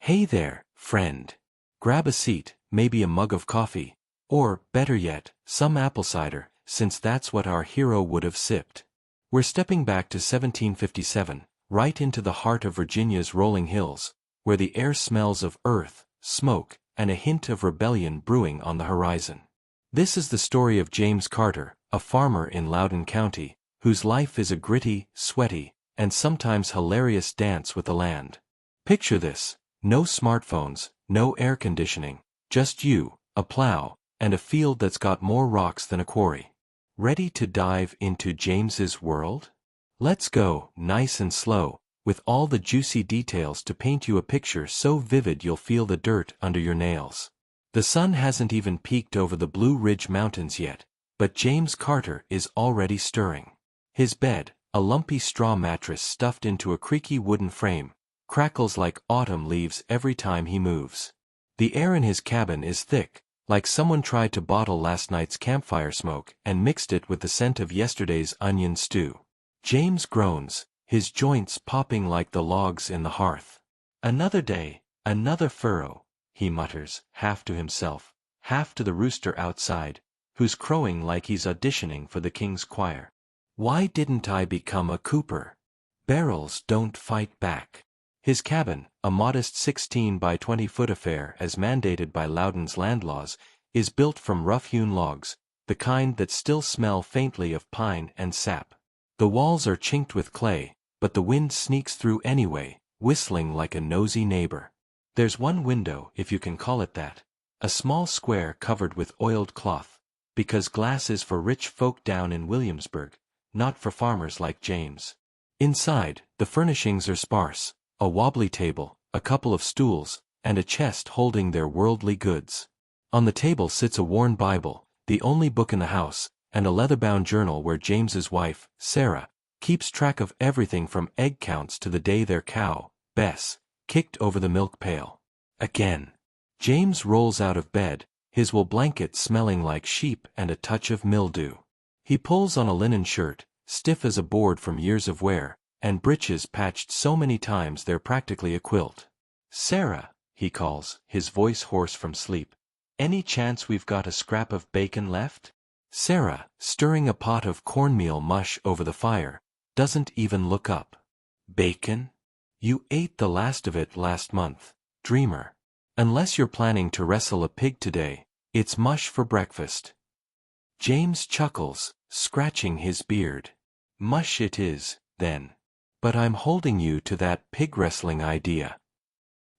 Hey there, friend. Grab a seat, maybe a mug of coffee, or, better yet, some apple cider, since that's what our hero would have sipped. We're stepping back to 1757, right into the heart of Virginia's rolling hills, where the air smells of earth, smoke, and a hint of rebellion brewing on the horizon. This is the story of James Carter, a farmer in Loudoun County, whose life is a gritty, sweaty, and sometimes hilarious dance with the land. Picture this: no smartphones, no air conditioning, just you, a plow, and a field that's got more rocks than a quarry. Ready to dive into James's world? Let's go, nice and slow, with all the juicy details to paint you a picture so vivid you'll feel the dirt under your nails. The sun hasn't even peeked over the Blue Ridge Mountains yet, but James Carter is already stirring. His bed, a lumpy straw mattress stuffed into a creaky wooden frame, crackles like autumn leaves every time he moves. The air in his cabin is thick, like someone tried to bottle last night's campfire smoke and mixed it with the scent of yesterday's onion stew. James groans, his joints popping like the logs in the hearth. Another day, another furrow, he mutters, half to himself, half to the rooster outside, who's crowing like he's auditioning for the King's Choir. Why didn't I become a cooper? Barrels don't fight back. His cabin, a modest 16 by 20 foot affair as mandated by Loudoun's land laws, is built from rough-hewn logs, the kind that still smell faintly of pine and sap. The walls are chinked with clay, but the wind sneaks through anyway, whistling like a nosy neighbor. There's one window, if you can call it that, a small square covered with oiled cloth, because glass is for rich folk down in Williamsburg, not for farmers like James. Inside, the furnishings are sparse: a wobbly table, a couple of stools, and a chest holding their worldly goods. On the table sits a worn Bible, the only book in the house, and a leather-bound journal where James's wife, Sarah, keeps track of everything from egg counts to the day their cow, Bess, kicked over the milk pail. Again. James rolls out of bed, his wool blanket smelling like sheep and a touch of mildew. He pulls on a linen shirt, stiff as a board from years of wear, and breeches patched so many times they're practically a quilt. "Sarah," he calls, his voice hoarse from sleep, "any chance we've got a scrap of bacon left?" Sarah, stirring a pot of cornmeal mush over the fire, doesn't even look up. "Bacon? You ate the last of it last month, dreamer. Unless you're planning to wrestle a pig today, it's mush for breakfast." James chuckles, scratching his beard. "Mush it is, then. But I'm holding you to that pig wrestling idea."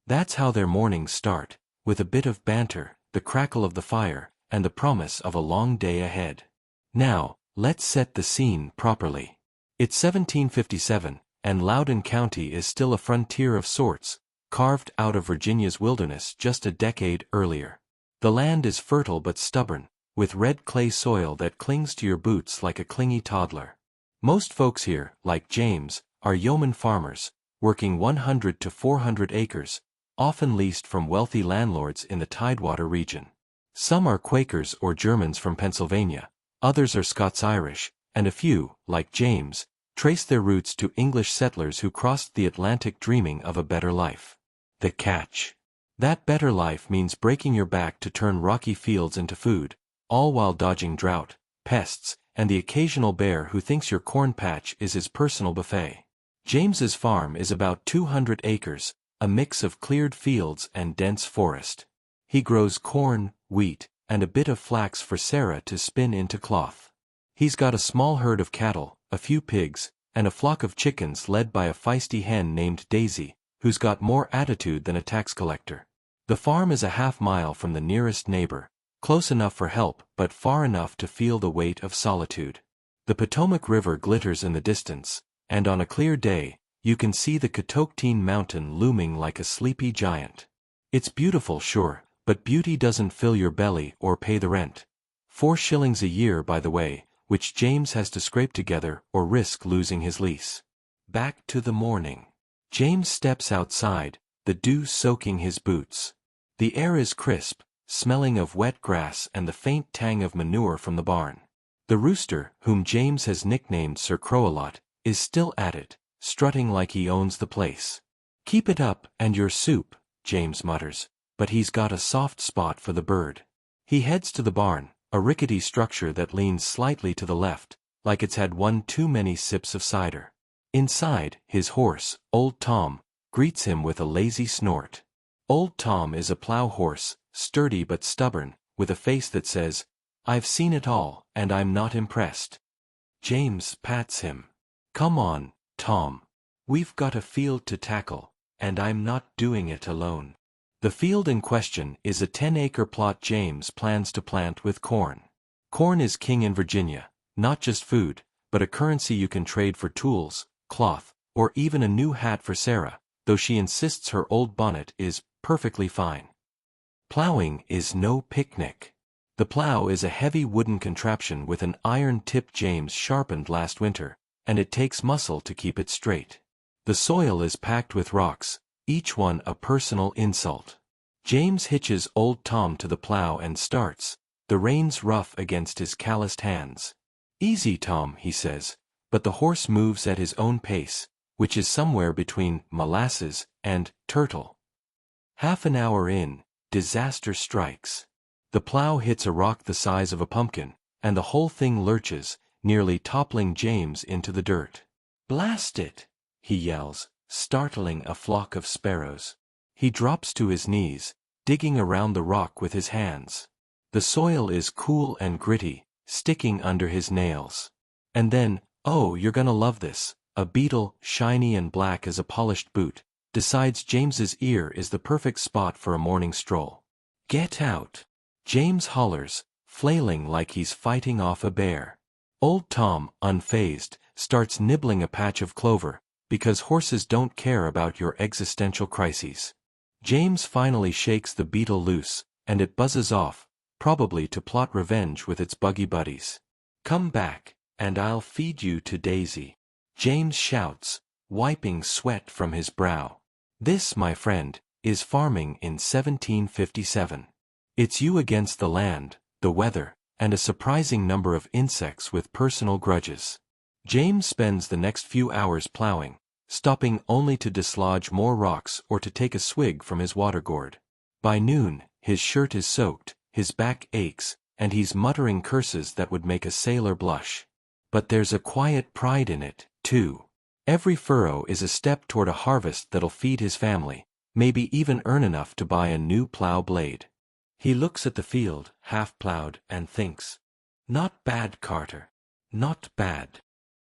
That's how their mornings start, with a bit of banter, the crackle of the fire, and the promise of a long day ahead. Now, let's set the scene properly. It's 1757, and Loudoun County is still a frontier of sorts, carved out of Virginia's wilderness just a decade earlier. The land is fertile but stubborn, with red clay soil that clings to your boots like a clingy toddler. Most folks here, like James, are yeoman farmers, working 100 to 400 acres, often leased from wealthy landlords in the Tidewater region. Some are Quakers or Germans from Pennsylvania, others are Scots-Irish, and a few, like James, trace their roots to English settlers who crossed the Atlantic dreaming of a better life. The catch. That better life means breaking your back to turn rocky fields into food, all while dodging drought, pests, and the occasional bear who thinks your corn patch is his personal buffet. James's farm is about 200 acres, a mix of cleared fields and dense forest. He grows corn, wheat, and a bit of flax for Sarah to spin into cloth. He's got a small herd of cattle, a few pigs, and a flock of chickens led by a feisty hen named Daisy, who's got more attitude than a tax collector. The farm is a half-mile from the nearest neighbor, close enough for help but far enough to feel the weight of solitude. The Potomac River glitters in the distance, and on a clear day, you can see the Catoctin Mountain looming like a sleepy giant. It's beautiful, sure, but beauty doesn't fill your belly or pay the rent. 4 shillings a year, by the way, which James has to scrape together or risk losing his lease. Back to the morning. James steps outside, the dew soaking his boots. The air is crisp, smelling of wet grass and the faint tang of manure from the barn. The rooster, whom James has nicknamed Sir Crow-a-lot, is still at it, strutting like he owns the place. "Keep it up, and your soup," James mutters, but he's got a soft spot for the bird. He heads to the barn, a rickety structure that leans slightly to the left, like it's had one too many sips of cider. Inside, his horse, Old Tom, greets him with a lazy snort. Old Tom is a plow horse, sturdy but stubborn, with a face that says, "I've seen it all, and I'm not impressed." James pats him. "Come on, Tom. We've got a field to tackle, and I'm not doing it alone." The field in question is a 10-acre plot James plans to plant with corn. Corn is king in Virginia, not just food, but a currency you can trade for tools, cloth, or even a new hat for Sarah, though she insists her old bonnet is perfectly fine. Plowing is no picnic. The plow is a heavy wooden contraption with an iron tip James sharpened last winter, and it takes muscle to keep it straight. The soil is packed with rocks, each one a personal insult. James hitches Old Tom to the plow and starts, the reins rough against his calloused hands. "Easy, Tom," he says, but the horse moves at his own pace, which is somewhere between molasses and turtle. Half an hour in, disaster strikes. The plow hits a rock the size of a pumpkin, and the whole thing lurches, nearly toppling James into the dirt. "Blast it!" he yells, startling a flock of sparrows. He drops to his knees, digging around the rock with his hands. The soil is cool and gritty, sticking under his nails. And then, oh, you're gonna love this, a beetle, shiny and black as a polished boot, decides James's ear is the perfect spot for a morning stroll. "Get out!" James hollers, flailing like he's fighting off a bear. Old Tom, unfazed, starts nibbling a patch of clover, because horses don't care about your existential crises. James finally shakes the beetle loose, and it buzzes off, probably to plot revenge with its buggy buddies. "Come back, and I'll feed you to Daisy," James shouts, wiping sweat from his brow. This, my friend, is farming in 1757. It's you against the land, the weather, and a surprising number of insects with personal grudges. James spends the next few hours plowing, stopping only to dislodge more rocks or to take a swig from his water gourd. By noon, his shirt is soaked, his back aches, and he's muttering curses that would make a sailor blush. But there's a quiet pride in it, too. Every furrow is a step toward a harvest that'll feed his family, maybe even earn enough to buy a new plow blade. He looks at the field, half-plowed, and thinks, "Not bad, Carter. Not bad."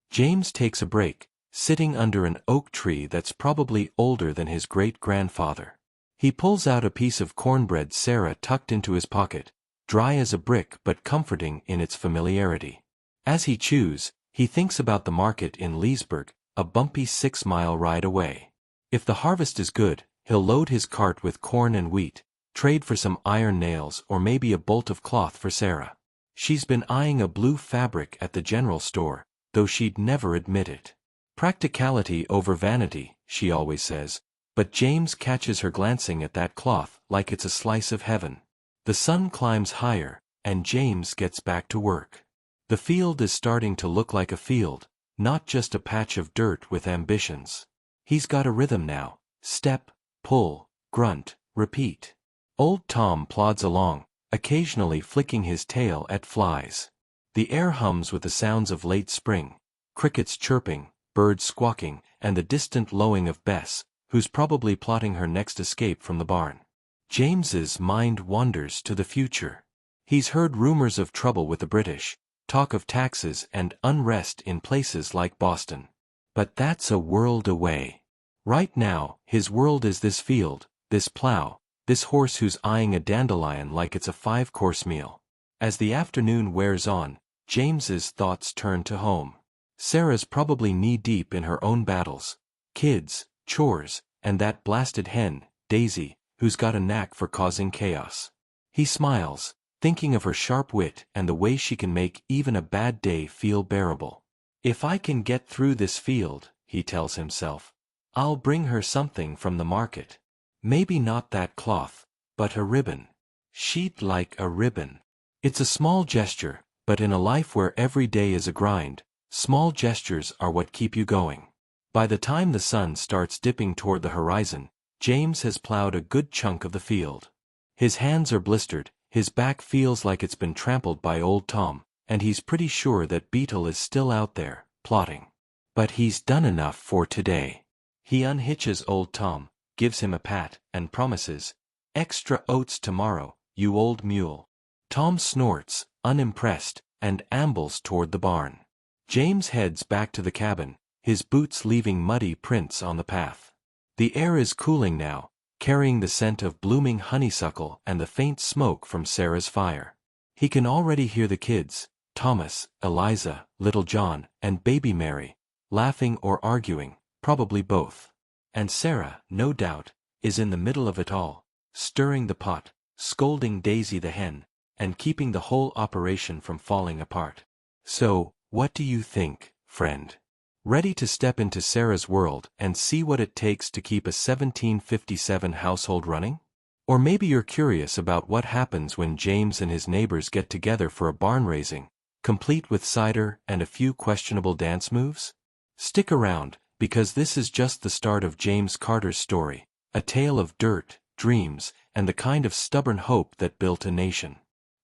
James takes a break, sitting under an oak tree that's probably older than his great-grandfather. He pulls out a piece of cornbread Sarah tucked into his pocket, dry as a brick but comforting in its familiarity. As he chews, he thinks about the market in Leesburg, a bumpy 6-mile ride away. If the harvest is good, he'll load his cart with corn and wheat, trade for some iron nails or maybe a bolt of cloth for Sarah. She's been eyeing a blue fabric at the general store, though she'd never admit it. Practicality over vanity, she always says, but James catches her glancing at that cloth like it's a slice of heaven. The sun climbs higher, and James gets back to work. The field is starting to look like a field, not just a patch of dirt with ambitions. He's got a rhythm now: step, pull, grunt, repeat. Old Tom plods along, occasionally flicking his tail at flies. The air hums with the sounds of late spring, crickets chirping, birds squawking, and the distant lowing of Bess, who's probably plotting her next escape from the barn. James's mind wanders to the future. He's heard rumors of trouble with the British, talk of taxes and unrest in places like Boston. But that's a world away. Right now, his world is this field, this plow, this horse who's eyeing a dandelion like it's a 5-course meal. As the afternoon wears on, James's thoughts turn to home. Sarah's probably knee-deep in her own battles, kids, chores, and that blasted hen, Daisy, who's got a knack for causing chaos. He smiles, thinking of her sharp wit and the way she can make even a bad day feel bearable. "If I can get through this field," he tells himself, "I'll bring her something from the market. Maybe not that cloth, but a ribbon. She'd like a ribbon." It's a small gesture, but in a life where every day is a grind, small gestures are what keep you going. By the time the sun starts dipping toward the horizon, James has plowed a good chunk of the field. His hands are blistered, his back feels like it's been trampled by old Tom, and he's pretty sure that Beetle is still out there, plotting. But he's done enough for today. He unhitches old Tom, gives him a pat, and promises, "Extra oats tomorrow, you old mule." Tom snorts, unimpressed, and ambles toward the barn. James heads back to the cabin, his boots leaving muddy prints on the path. The air is cooling now, carrying the scent of blooming honeysuckle and the faint smoke from Sarah's fire. He can already hear the kids, Thomas, Eliza, little John, and baby Mary, laughing or arguing, probably both. And Sarah, no doubt, is in the middle of it all, stirring the pot, scolding Daisy the hen, and keeping the whole operation from falling apart. So, what do you think, friend? Ready to step into Sarah's world and see what it takes to keep a 1757 household running? Or maybe you're curious about what happens when James and his neighbors get together for a barn raising, complete with cider and a few questionable dance moves? Stick around, because this is just the start of James Carter's story, a tale of dirt, dreams, and the kind of stubborn hope that built a nation.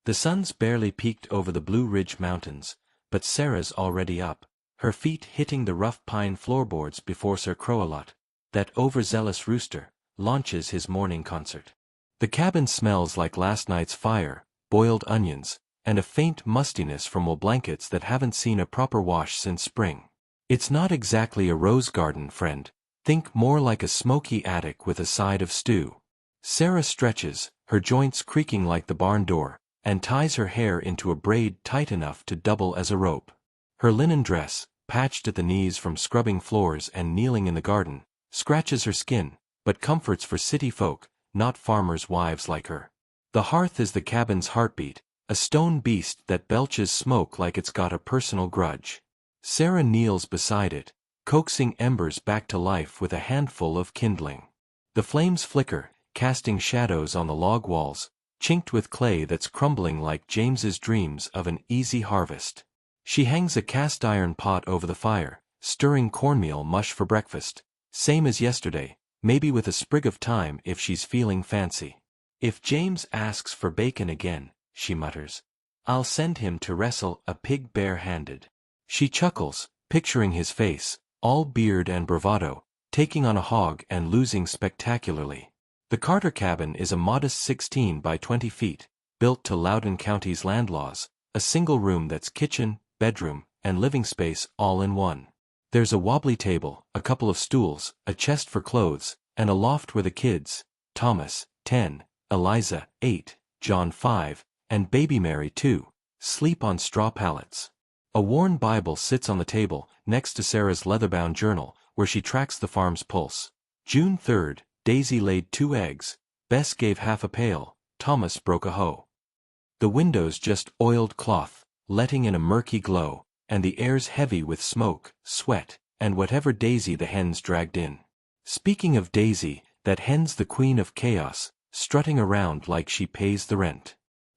The sun's barely peeked over the Blue Ridge Mountains, but Sarah's already up, her feet hitting the rough pine floorboards before Sir Crow-a-lot, that overzealous rooster, launches his morning concert. The cabin smells like last night's fire, boiled onions, and a faint mustiness from wool blankets that haven't seen a proper wash since spring. It's not exactly a rose garden, friend. Think more like a smoky attic with a side of stew. Sarah stretches, her joints creaking like the barn door, and ties her hair into a braid tight enough to double as a rope. Her linen dress, patched at the knees from scrubbing floors and kneeling in the garden, scratches her skin, but comforts for city folk, not farmers' wives like her. The hearth is the cabin's heartbeat, a stone beast that belches smoke like it's got a personal grudge. Sarah kneels beside it, coaxing embers back to life with a handful of kindling. The flames flicker, casting shadows on the log walls, chinked with clay that's crumbling like James's dreams of an easy harvest. She hangs a cast-iron pot over the fire, stirring cornmeal mush for breakfast, same as yesterday, maybe with a sprig of thyme if she's feeling fancy. "If James asks for bacon again," she mutters, "I'll send him to wrestle a pig bare-handed." She chuckles, picturing his face, all beard and bravado, taking on a hog and losing spectacularly. The Carter cabin is a modest 16 by 20 feet, built to Loudoun County's land laws, a single room that's kitchen, bedroom, and living space all in one. There's a wobbly table, a couple of stools, a chest for clothes, and a loft where the kids, Thomas, 10, Eliza, 8, John, 5, and baby Mary, 2, sleep on straw pallets. A worn Bible sits on the table, next to Sarah's leather-bound journal, where she tracks the farm's pulse. June 3rd, Daisy laid 2 eggs, Bess gave half a pail, Thomas broke a hoe. The window's just oiled cloth, letting in a murky glow, and the air's heavy with smoke, sweat, and whatever Daisy the hen's dragged in. Speaking of Daisy, that hen's the queen of chaos, strutting around like she pays the rent.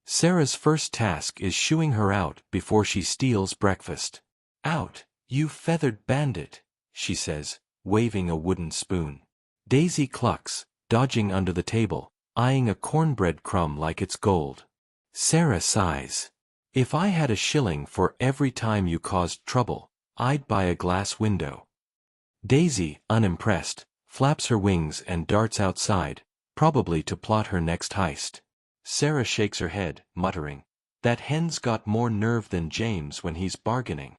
Sarah's first task is shooing her out before she steals breakfast. "Out, you feathered bandit," she says, waving a wooden spoon. Daisy clucks, dodging under the table, eyeing a cornbread crumb like it's gold. Sarah sighs. "If I had a shilling for every time you caused trouble, I'd buy a glass window." Daisy, unimpressed, flaps her wings and darts outside, probably to plot her next heist. Sarah shakes her head, muttering, "That hen's got more nerve than James when he's bargaining."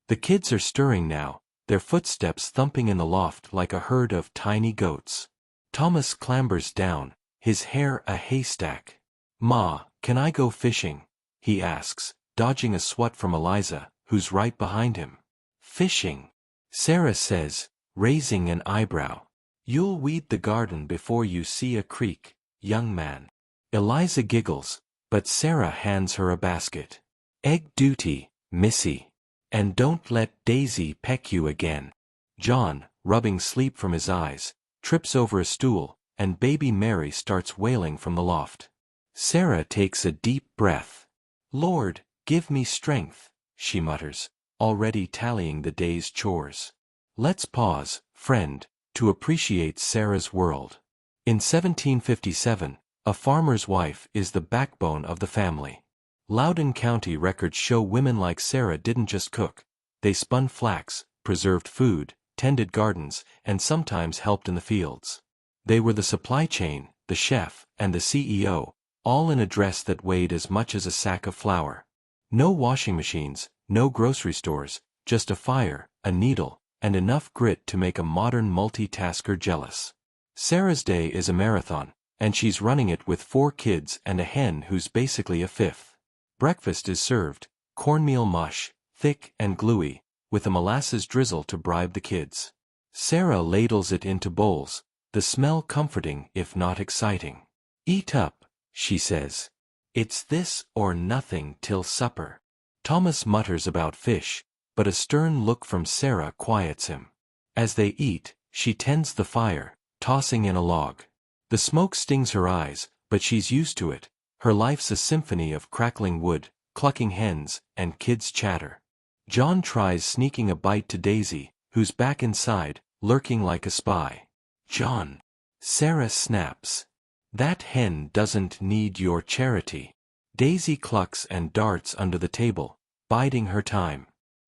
The kids are stirring now, their footsteps thumping in the loft like a herd of tiny goats. Thomas clambers down, his hair a haystack. "Ma, can I go fishing?" he asks, dodging a swat from Eliza, who's right behind him. "Fishing?" Sarah says, raising an eyebrow. "You'll weed the garden before you see a creek, young man." Eliza giggles, but Sarah hands her a basket. "Egg duty, missy. And don't let Daisy peck you again." John, rubbing sleep from his eyes, trips over a stool, and baby Mary starts wailing from the loft. Sarah takes a deep breath. "Lord, give me strength," she mutters, already tallying the day's chores. Let's pause, friend, to appreciate Sarah's world. In 1757, a farmer's wife is the backbone of the family. Loudoun County records show women like Sarah didn't just cook. They spun flax, preserved food, tended gardens, and sometimes helped in the fields. They were the supply chain, the chef, and the CEO, all in a dress that weighed as much as a sack of flour. No washing machines, no grocery stores, just a fire, a needle, and enough grit to make a modern multitasker jealous. Sarah's day is a marathon, and she's running it with 4 kids and a hen who's basically a fifth. Breakfast is served, cornmeal mush, thick and gluey, with a molasses drizzle to bribe the kids. Sarah ladles it into bowls, the smell comforting if not exciting. "Eat up," she says. "It's this or nothing till supper." Thomas mutters about fish, but a stern look from Sarah quiets him. As they eat, she tends the fire, tossing in a log. The smoke stings her eyes, but she's used to it. Her life's a symphony of crackling wood, clucking hens, and kids' chatter. John tries sneaking a bite to Daisy, who's back inside, lurking like a spy. "John," Sarah snaps. "That hen doesn't need your charity." Daisy clucks and darts under the table, biding her time.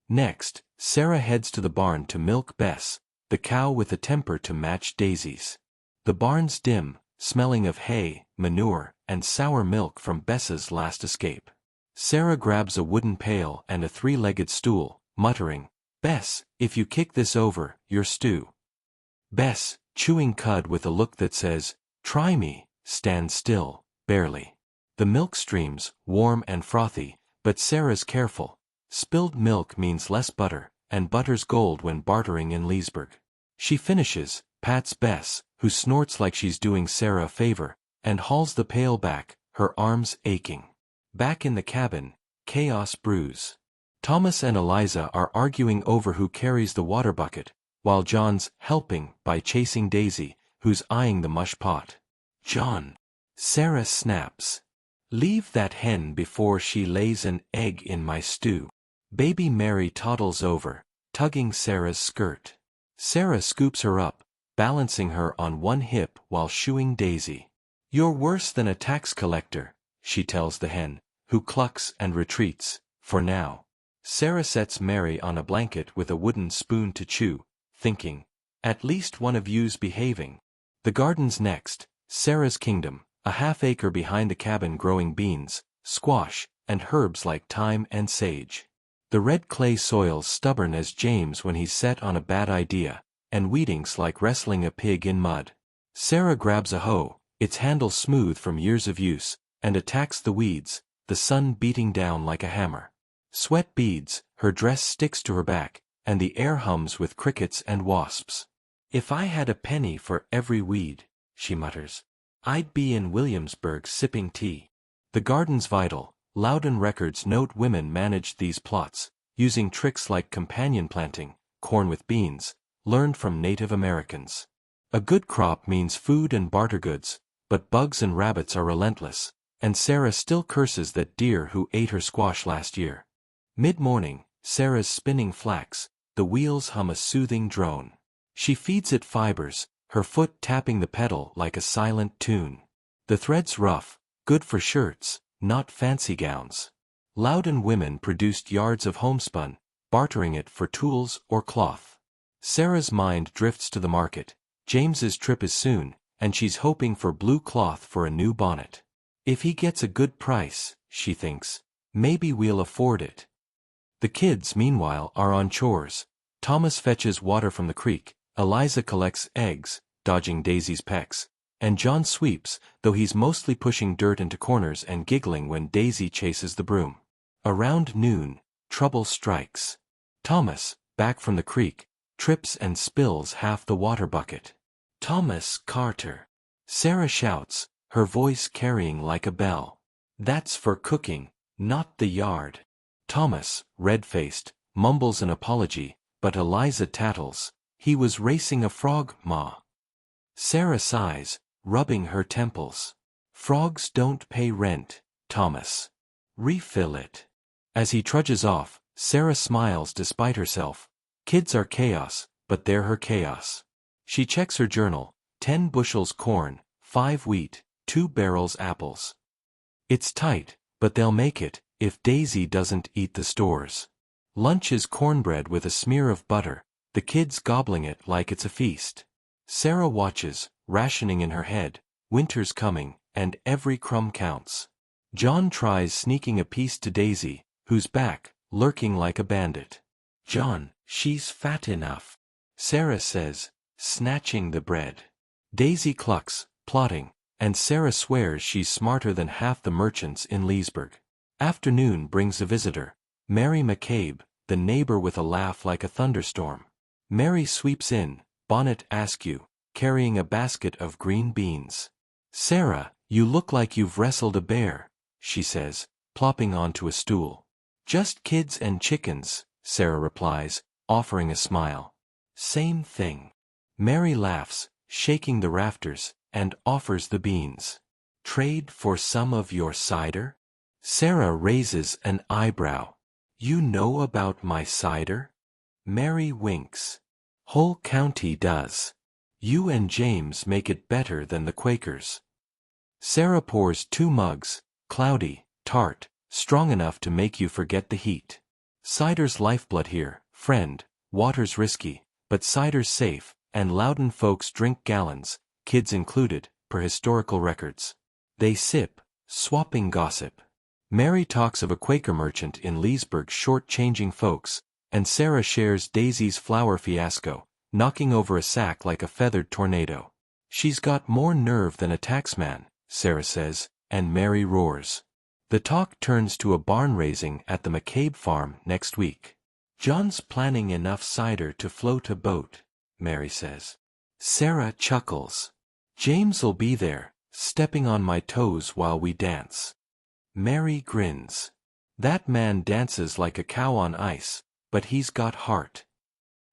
Next, Sarah heads to the barn to milk Bess, the cow with a temper to match Daisy's. The barn's dim, smelling of hay, manure, and sour milk from Bess's last escape. Sarah grabs a wooden pail and a 3-legged stool, muttering, "Bess, if you kick this over, you're stew." Bess, chewing cud with a look that says, "Try me," stands still, barely. The milk streams, warm and frothy, but Sarah's careful. Spilled milk means less butter, and butter's gold when bartering in Leesburg. She finishes, pats Bess, who snorts like she's doing Sarah a favor, and hauls the pail back, her arms aching. Back in the cabin, chaos brews. Thomas and Eliza are arguing over who carries the water bucket, while John's helping by chasing Daisy, who's eyeing the mush pot. "John," Sarah snaps. "Leave that hen before she lays an egg in my stew." Baby Mary toddles over, tugging Sarah's skirt. Sarah scoops her up, balancing her on one hip while shooing Daisy. "You're worse than a tax collector," she tells the hen, who clucks and retreats, for now. Sarah sets Mary on a blanket with a wooden spoon to chew, thinking, "At least one of you's behaving." The garden's next, Sarah's kingdom, a half-acre behind the cabin growing beans, squash, and herbs like thyme and sage. The red clay soil's stubborn as James when he's set on a bad idea, and weeding's like wrestling a pig in mud. Sarah grabs a hoe, its handle smooth from years of use, and attacks the weeds, the sun beating down like a hammer. Sweat beads, her dress sticks to her back, and the air hums with crickets and wasps. "If I had a penny for every weed," she mutters, "I'd be in Williamsburg sipping tea." The garden's vital. Loudoun records note women managed these plots, using tricks like companion planting, corn with beans, learned from Native Americans. A good crop means food and barter goods, but bugs and rabbits are relentless, and Sarah still curses that deer who ate her squash last year. Mid-morning, Sarah's spinning flax, the wheels hum a soothing drone. She feeds it fibers, her foot tapping the pedal like a silent tune. The thread's rough, good for shirts, not fancy gowns. Loudoun women produced yards of homespun, bartering it for tools or cloth. Sarah's mind drifts to the market. James's trip is soon, and she's hoping for blue cloth for a new bonnet. If he gets a good price, she thinks, maybe we'll afford it. The kids, meanwhile, are on chores. Thomas fetches water from the creek, Eliza collects eggs, dodging Daisy's pecks, and John sweeps, though he's mostly pushing dirt into corners and giggling when Daisy chases the broom. Around noon, trouble strikes. Thomas, back from the creek, trips and spills half the water bucket. "Thomas Carter!" Sarah shouts, her voice carrying like a bell. "That's for cooking, not the yard." Thomas, red-faced, mumbles an apology, but Eliza tattles, "He was racing a frog, Ma." Sarah sighs, rubbing her temples. "Frogs don't pay rent, Thomas. Refill it." As he trudges off, Sarah smiles despite herself. Kids are chaos, but they're her chaos. She checks her journal, 10 bushels corn, 5 wheat, 2 barrels apples. It's tight, but they'll make it, if Daisy doesn't eat the stores. Lunch is cornbread with a smear of butter, the kids gobbling it like it's a feast. Sarah watches, rationing in her head, winter's coming, and every crumb counts. John tries sneaking a piece to Daisy, who's back, lurking like a bandit. "John, she's fat enough," Sarah says, snatching the bread. Daisy clucks, plotting, and Sarah swears she's smarter than half the merchants in Leesburg. Afternoon brings a visitor, Mary McCabe, the neighbor with a laugh like a thunderstorm. Mary sweeps in, bonnet askew, carrying a basket of green beans. "Sarah, you look like you've wrestled a bear," she says, plopping onto a stool. "Just kids and chickens," Sarah replies, offering a smile. "Same thing." Mary laughs, shaking the rafters, and offers the beans. "Trade for some of your cider?" Sarah raises an eyebrow. "You know about my cider?" Mary winks. "Whole county does. You and James make it better than the Quakers." Sarah pours 2 mugs, cloudy, tart, strong enough to make you forget the heat. "Cider's lifeblood here, friend, water's risky, but cider's safe, and Loudon folks drink gallons, kids included, per historical records." They sip, swapping gossip. Mary talks of a Quaker merchant in Leesburg short-changing folks, and Sarah shares Daisy's flour fiasco, knocking over a sack like a feathered tornado. "She's got more nerve than a taxman," Sarah says, and Mary roars. The talk turns to a barn raising at the McCabe farm next week. "John's planning enough cider to float a boat," Mary says. Sarah chuckles. "James'll be there, stepping on my toes while we dance." Mary grins. "That man dances like a cow on ice, but he's got heart."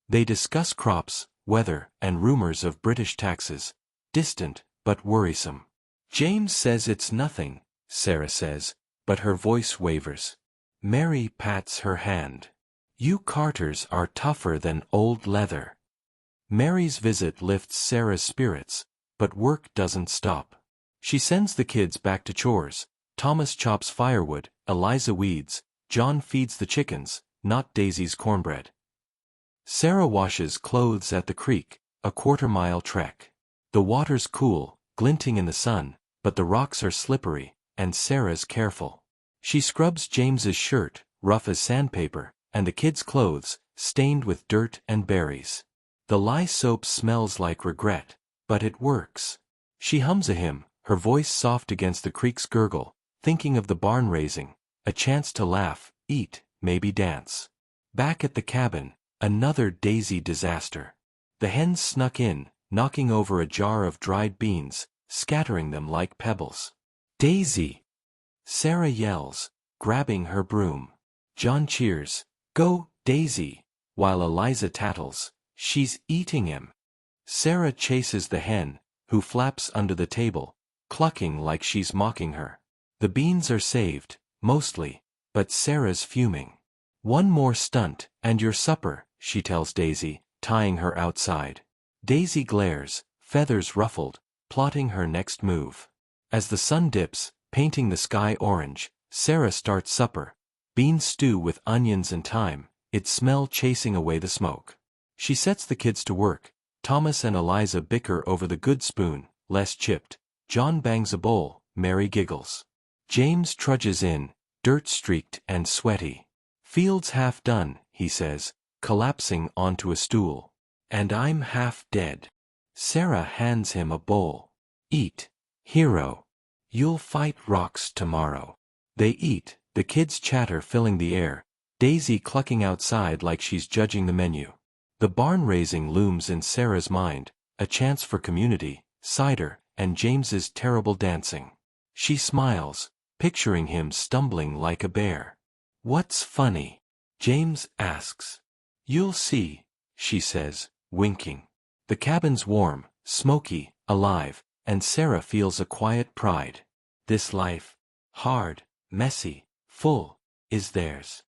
They discuss crops, weather, and rumors of British taxes, distant but worrisome. "James says it's nothing," Sarah says, but her voice wavers. Mary pats her hand. "You Carters are tougher than old leather." Mary's visit lifts Sarah's spirits, but work doesn't stop. She sends the kids back to chores. Thomas chops firewood, Eliza weeds, John feeds the chickens, not Daisy's cornbread. Sarah washes clothes at the creek, a quarter-mile trek. The water's cool, glinting in the sun, but the rocks are slippery, and Sarah's careful. She scrubs James's shirt, rough as sandpaper, and the kids' clothes, stained with dirt and berries. The lye soap smells like regret, but it works. She hums a hymn, her voice soft against the creek's gurgle, thinking of the barn raising, a chance to laugh, eat, maybe dance. Back at the cabin, another Daisy disaster. The hens snuck in, knocking over a jar of dried beans, scattering them like pebbles. "Daisy!" Sarah yells, grabbing her broom. John cheers, "Go, Daisy!" while Eliza tattles, "She's eating him." Sarah chases the hen, who flaps under the table, clucking like she's mocking her. The beans are saved, mostly, but Sarah's fuming. "One more stunt, and your supper," she tells Daisy, tying her outside. Daisy glares, feathers ruffled, plotting her next move. As the sun dips, painting the sky orange, Sarah starts supper. Bean stew with onions and thyme, its smell chasing away the smoke. She sets the kids to work. Thomas and Eliza bicker over the good spoon, less chipped. John bangs a bowl, Mary giggles. James trudges in, dirt-streaked and sweaty. "Field's half done," he says, collapsing onto a stool. "And I'm half dead." Sarah hands him a bowl. "Eat, hero. You'll fight rocks tomorrow." They eat, the kids' chatter filling the air, Daisy clucking outside like she's judging the menu. The barn raising looms in Sarah's mind, a chance for community, cider, and James's terrible dancing. She smiles, picturing him stumbling like a bear. "What's funny?" James asks. "You'll see," she says, winking. The cabin's warm, smoky, alive, and Sarah feels a quiet pride. This life, hard, messy, full, is theirs.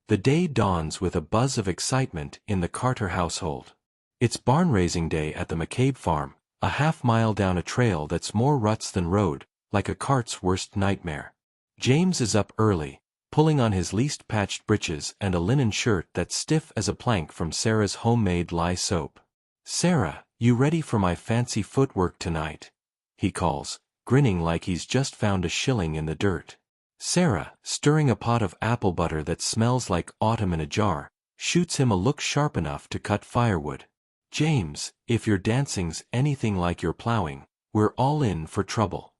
The day dawns with a buzz of excitement in the Carter household. It's barn raising day at the McCabe farm, a half-mile down a trail that's more ruts than road, like a cart's worst nightmare. James is up early, pulling on his least patched breeches and a linen shirt that's stiff as a plank from Sarah's homemade lye soap. "Sarah, you ready for my fancy footwork tonight?" he calls, grinning like he's just found a shilling in the dirt. Sarah, stirring a pot of apple butter that smells like autumn in a jar, shoots him a look sharp enough to cut firewood. "James, if your dancing's anything like your plowing, we're all in for trouble."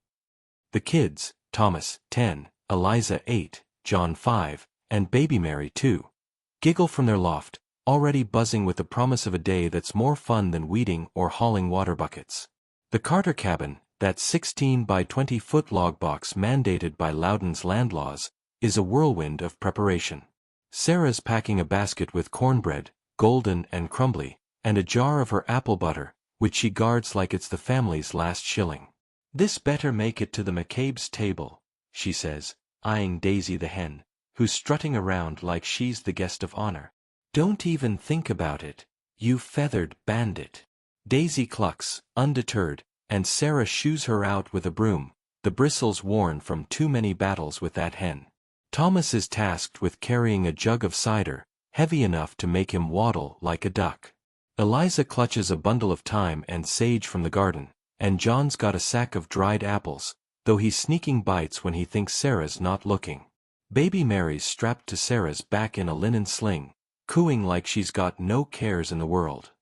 The kids, Thomas, 10, Eliza, 8, John, 5, and baby Mary, 2, giggle from their loft, already buzzing with the promise of a day that's more fun than weeding or hauling water buckets. The Carter cabin, that 16 by 20-foot log box mandated by Loudon's land laws, is a whirlwind of preparation. Sarah's packing a basket with cornbread, golden and crumbly, and a jar of her apple butter, which she guards like it's the family's last shilling. "This better make it to the McCabe's table," she says, eyeing Daisy the hen, who's strutting around like she's the guest of honor. "Don't even think about it, you feathered bandit." Daisy clucks, undeterred, and Sarah shoos her out with a broom, the bristles worn from too many battles with that hen. Thomas is tasked with carrying a jug of cider, heavy enough to make him waddle like a duck. Eliza clutches a bundle of thyme and sage from the garden, and John's got a sack of dried apples, though he's sneaking bites when he thinks Sarah's not looking. Baby Mary's strapped to Sarah's back in a linen sling, cooing like she's got no cares in the world.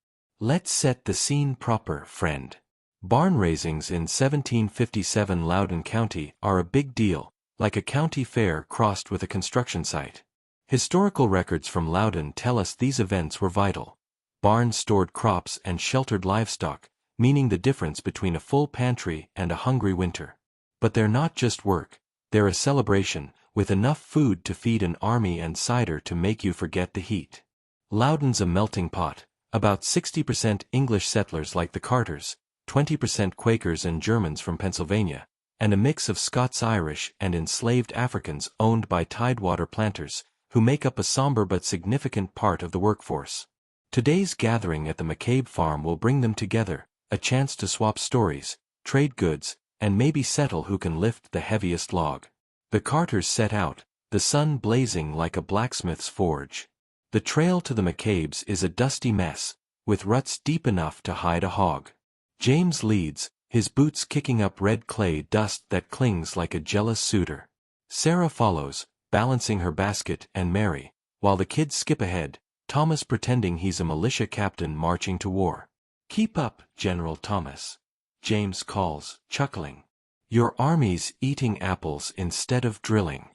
"Let's set the scene proper, friend." Barn raisings in 1757 Loudoun County are a big deal, like a county fair crossed with a construction site. Historical records from Loudoun tell us these events were vital. Barns stored crops and sheltered livestock, meaning the difference between a full pantry and a hungry winter. But they're not just work, they're a celebration, with enough food to feed an army and cider to make you forget the heat. Loudoun's a melting pot, about 60% English settlers like the Carters, 20% Quakers and Germans from Pennsylvania, and a mix of Scots-Irish and enslaved Africans owned by Tidewater planters, who make up a somber but significant part of the workforce. Today's gathering at the McCabe farm will bring them together, a chance to swap stories, trade goods, and maybe settle who can lift the heaviest log. The Carters set out, the sun blazing like a blacksmith's forge. The trail to the McCabes is a dusty mess, with ruts deep enough to hide a hog. James leads, his boots kicking up red clay dust that clings like a jealous suitor. Sarah follows, balancing her basket and Mary, while the kids skip ahead, Thomas pretending he's a militia captain marching to war. "Keep up, General Thomas," James calls, chuckling. "Your army's eating apples instead of drilling."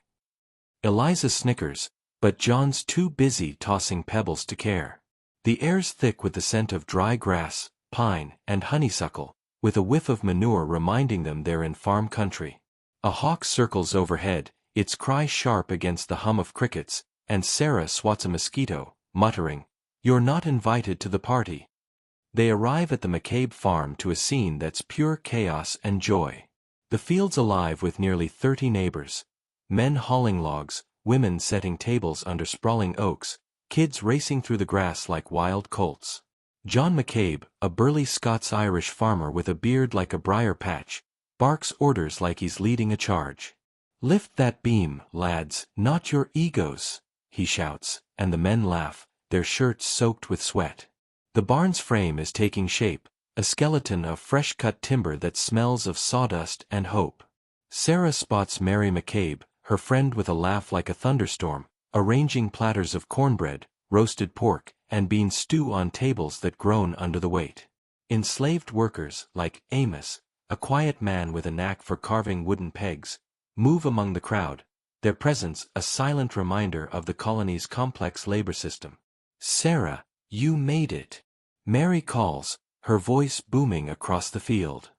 Eliza snickers, but John's too busy tossing pebbles to care. The air's thick with the scent of dry grass, pine, and honeysuckle, with a whiff of manure reminding them they're in farm country. A hawk circles overhead, its cry sharp against the hum of crickets, and Sarah swats a mosquito, muttering, "You're not invited to the party." They arrive at the McCabe farm to a scene that's pure chaos and joy. The field's alive with nearly 30 neighbors. Men hauling logs, women setting tables under sprawling oaks, kids racing through the grass like wild colts. John McCabe, a burly Scots-Irish farmer with a beard like a briar patch, barks orders like he's leading a charge. "Lift that beam, lads, not your egos," he shouts, and the men laugh, their shirts soaked with sweat. The barn's frame is taking shape, a skeleton of fresh-cut timber that smells of sawdust and hope. Sarah spots Mary McCabe, her friend with a laugh like a thunderstorm, arranging platters of cornbread, roasted pork, and bean stew on tables that groan under the weight. Enslaved workers, like Amos, a quiet man with a knack for carving wooden pegs, move among the crowd, their presence a silent reminder of the colony's complex labor system. "Sarah, you made it," Mary calls, her voice booming across the field.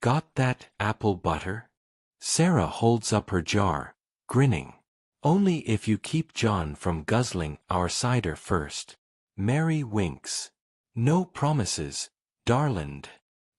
"Got that apple butter?" Sarah holds up her jar, grinning. "Only if you keep John from guzzling our cider first." Mary winks. "No promises, darlin'."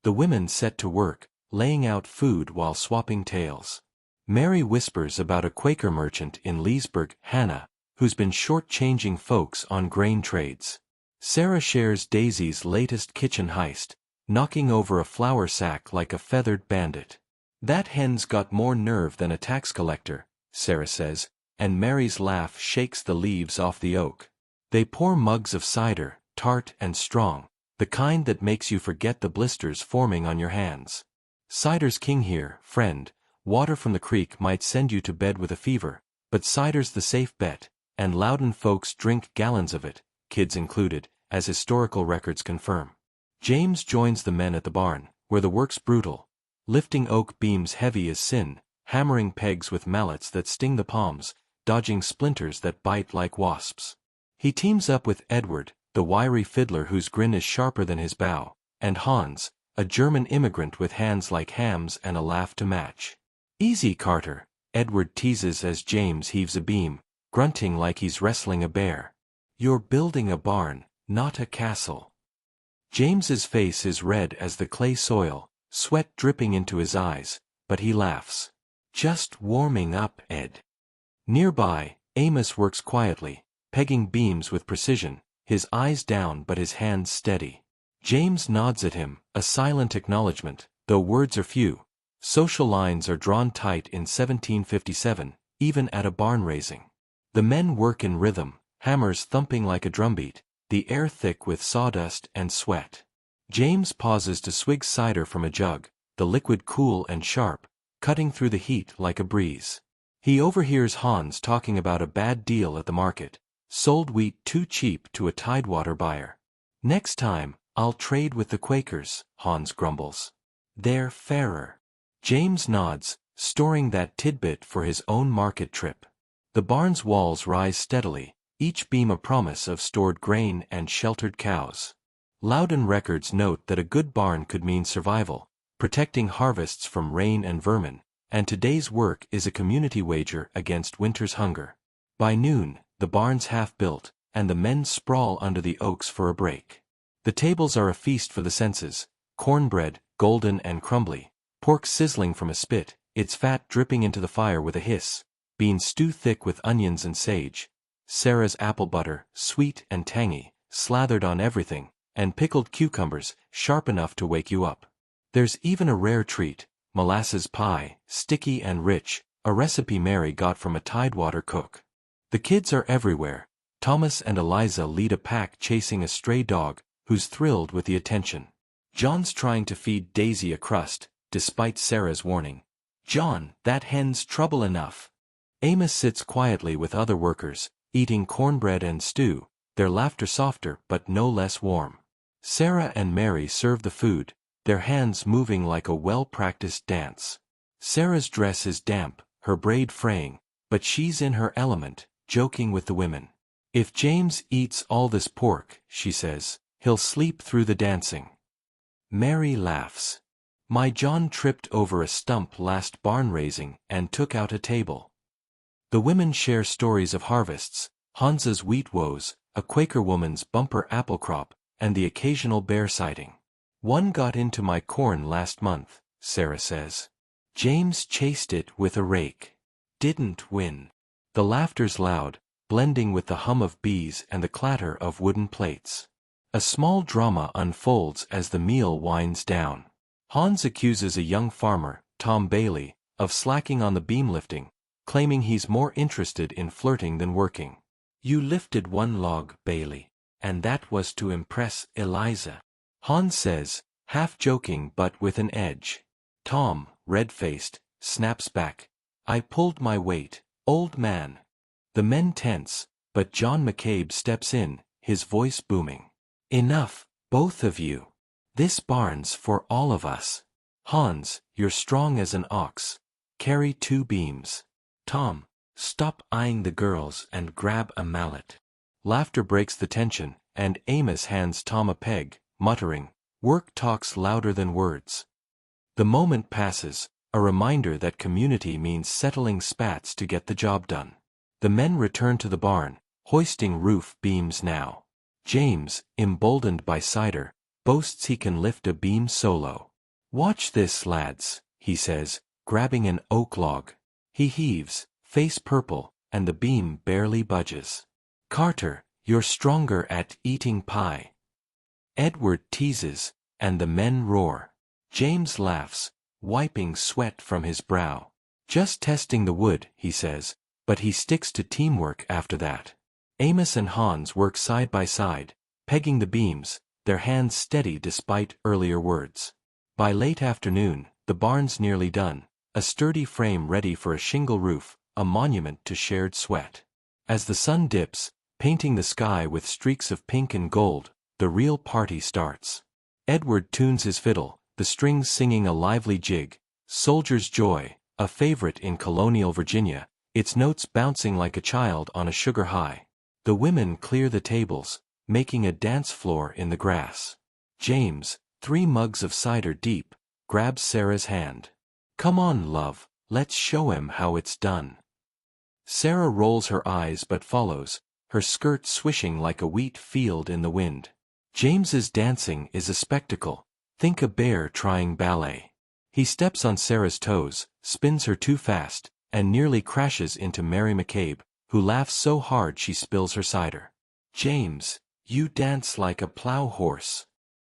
The women set to work, laying out food while swapping tales. Mary whispers about a Quaker merchant in Leesburg, Hannah, who's been short-changing folks on grain trades. Sarah shares Daisy's latest kitchen heist, knocking over a flour sack like a feathered bandit. That hen's got more nerve than a tax collector, Sarah says, and Mary's laugh shakes the leaves off the oak. They pour mugs of cider, tart and strong, the kind that makes you forget the blisters forming on your hands. Cider's king here, friend. Water from the creek might send you to bed with a fever, but cider's the safe bet, and Loudon folks drink gallons of it, kids included, as historical records confirm. James joins the men at the barn, where the work's brutal, lifting oak beams heavy as sin, hammering pegs with mallets that sting the palms, dodging splinters that bite like wasps. He teams up with Edward, the wiry fiddler whose grin is sharper than his bow, and Hans, a German immigrant with hands like hams and a laugh to match. "Easy, Carter," Edward teases as James heaves a beam, grunting like he's wrestling a bear. "You're building a barn, not a castle." James's face is red as the clay soil, sweat dripping into his eyes, but he laughs. "Just warming up, Ed." Nearby, Amos works quietly, pegging beams with precision, his eyes down but his hands steady. James nods at him, a silent acknowledgement, though words are few. Social lines are drawn tight in 1757, even at a barn raising. The men work in rhythm, hammers thumping like a drumbeat, the air thick with sawdust and sweat. James pauses to swig cider from a jug, the liquid cool and sharp, cutting through the heat like a breeze. He overhears Hans talking about a bad deal at the market, sold wheat too cheap to a Tidewater buyer. "Next time, I'll trade with the Quakers," Hans grumbles. "They're fairer." James nods, storing that tidbit for his own market trip. The barn's walls rise steadily, each beam a promise of stored grain and sheltered cows. Loudon records note that a good barn could mean survival, protecting harvests from rain and vermin, and today's work is a community wager against winter's hunger. By noon, the barn's half built, and the men sprawl under the oaks for a break. The tables are a feast for the senses, cornbread, golden and crumbly, pork sizzling from a spit, its fat dripping into the fire with a hiss, beans stew thick with onions and sage, Sarah's apple butter, sweet and tangy, slathered on everything, and pickled cucumbers, sharp enough to wake you up. There's even a rare treat, molasses pie, sticky and rich, a recipe Mary got from a Tidewater cook. The kids are everywhere. Thomas and Eliza lead a pack chasing a stray dog, who's thrilled with the attention. John's trying to feed Daisy a crust, despite Sarah's warning. "John, that hen's trouble enough." Amos sits quietly with other workers, eating cornbread and stew, their laughter softer but no less warm. Sarah and Mary serve the food, their hands moving like a well-practiced dance. Sarah's dress is damp, her braid fraying, but she's in her element, joking with the women. "If James eats all this pork," she says, "he'll sleep through the dancing." Mary laughs. "My John tripped over a stump last barn raising and took out a table." The women share stories of harvests, Hans's wheat woes, a Quaker woman's bumper apple crop, and the occasional bear sighting. "One got into my corn last month," Sarah says. "James chased it with a rake. Didn't win." The laughter's loud, blending with the hum of bees and the clatter of wooden plates. A small drama unfolds as the meal winds down. Hans accuses a young farmer, Tom Bailey, of slacking on the beam lifting, claiming he's more interested in flirting than working. "You lifted one log, Bailey, and that was to impress Eliza," Hans says, half joking but with an edge. Tom, red-faced, snaps back, "I pulled my weight, old man." The men tense, but John McCabe steps in, his voice booming. "Enough, both of you. This barn's for all of us. Hans, you're strong as an ox. Carry 2 beams. Tom, stop eyeing the girls and grab a mallet." Laughter breaks the tension, and Amos hands Tom a peg, muttering, "Work talks louder than words." The moment passes, a reminder that community means settling spats to get the job done. The men return to the barn, hoisting roof beams now. James, emboldened by cider, boasts he can lift a beam solo. "Watch this, lads," he says, grabbing an oak log. He heaves, face purple, and the beam barely budges. "Carter, you're stronger at eating pie." Edward teases, and the men roar. James laughs, wiping sweat from his brow. Just testing the wood, he says, but he sticks to teamwork after that. Amos and Hans work side by side, pegging the beams, their hands steady despite earlier words. By late afternoon, the barn's nearly done, a sturdy frame ready for a shingle roof, a monument to shared sweat. As the sun dips, painting the sky with streaks of pink and gold, the real party starts. Edward tunes his fiddle, the strings singing a lively jig, Soldier's Joy, a favorite in colonial Virginia, its notes bouncing like a child on a sugar high. The women clear the tables, making a dance floor in the grass. James, 3 mugs of cider deep, grabs Sarah's hand. "Come on, love, let's show 'em how it's done." Sarah rolls her eyes but follows, her skirt swishing like a wheat field in the wind. James's dancing is a spectacle. Think a bear trying ballet. He steps on Sarah's toes, spins her too fast, and nearly crashes into Mary McCabe, who laughs so hard she spills her cider. "James, you dance like a plow horse,"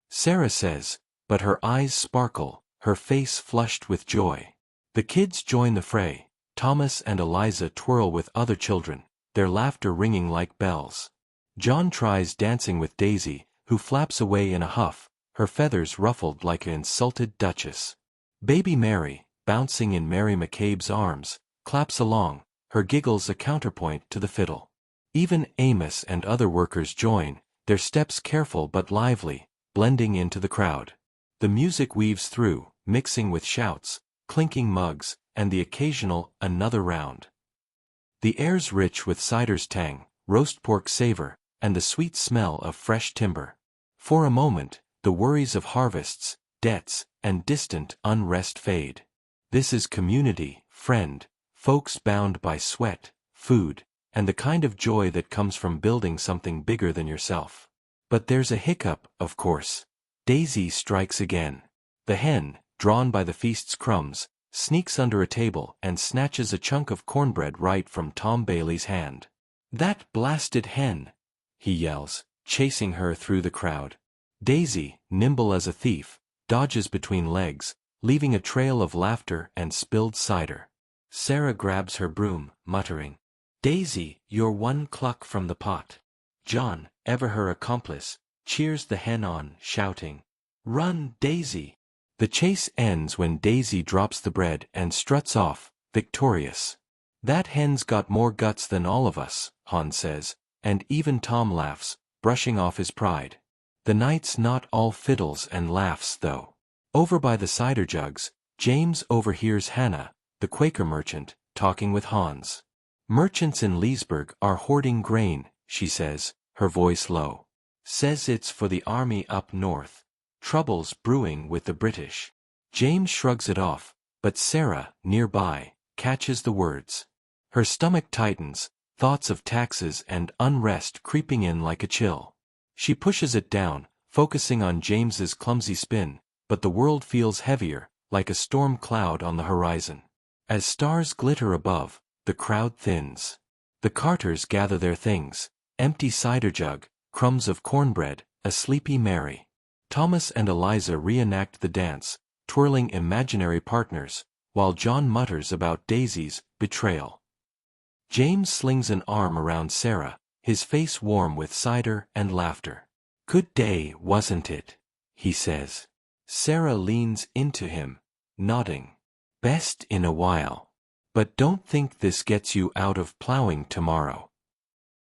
Sarah says, but her eyes sparkle, her face flushed with joy. The kids join the fray. Thomas and Eliza twirl with other children, their laughter ringing like bells. John tries dancing with Daisy, who flaps away in a huff, her feathers ruffled like an insulted duchess. Baby Mary, bouncing in Mary McCabe's arms, claps along, her giggles a counterpoint to the fiddle. Even Amos and other workers join, their steps careful but lively, blending into the crowd. The music weaves through, mixing with shouts, clinking mugs, and the occasional "another round." The air's rich with cider's tang, roast pork savor, and the sweet smell of fresh timber. For a moment, the worries of harvests, debts, and distant unrest fade. This is community, friend, folks bound by sweat, food, and the kind of joy that comes from building something bigger than yourself. But there's a hiccup, of course. Daisy strikes again. The hen, drawn by the feast's crumbs, sneaks under a table and snatches a chunk of cornbread right from Tom Bailey's hand. "That blasted hen!" he yells, chasing her through the crowd. Daisy, nimble as a thief, dodges between legs, leaving a trail of laughter and spilled cider. Sarah grabs her broom, muttering, "Daisy, you're one cluck from the pot." John, ever her accomplice, cheers the hen on, shouting, "Run, Daisy!" The chase ends when Daisy drops the bread and struts off, victorious. "That hen's got more guts than all of us," Hans says, and even Tom laughs, brushing off his pride. The night's not all fiddles and laughs, though. Over by the cider jugs, James overhears Hannah, the Quaker merchant, talking with Hans. "Merchants in Leesburg are hoarding grain," she says, her voice low. "Says it's for the army up north. Troubles brewing with the British." James shrugs it off, but Sarah, nearby, catches the words. Her stomach tightens, thoughts of taxes and unrest creeping in like a chill. She pushes it down, focusing on James's clumsy spin, but the world feels heavier, like a storm cloud on the horizon. As stars glitter above, the crowd thins. The carters gather their things, empty cider jug, crumbs of cornbread, a sleepy Mary. Thomas and Eliza reenact the dance, twirling imaginary partners, while John mutters about Daisy's betrayal. James slings an arm around Sarah, his face warm with cider and laughter. "Good day, wasn't it?" he says. Sarah leans into him, nodding. "Best in a while. But don't think this gets you out of plowing tomorrow."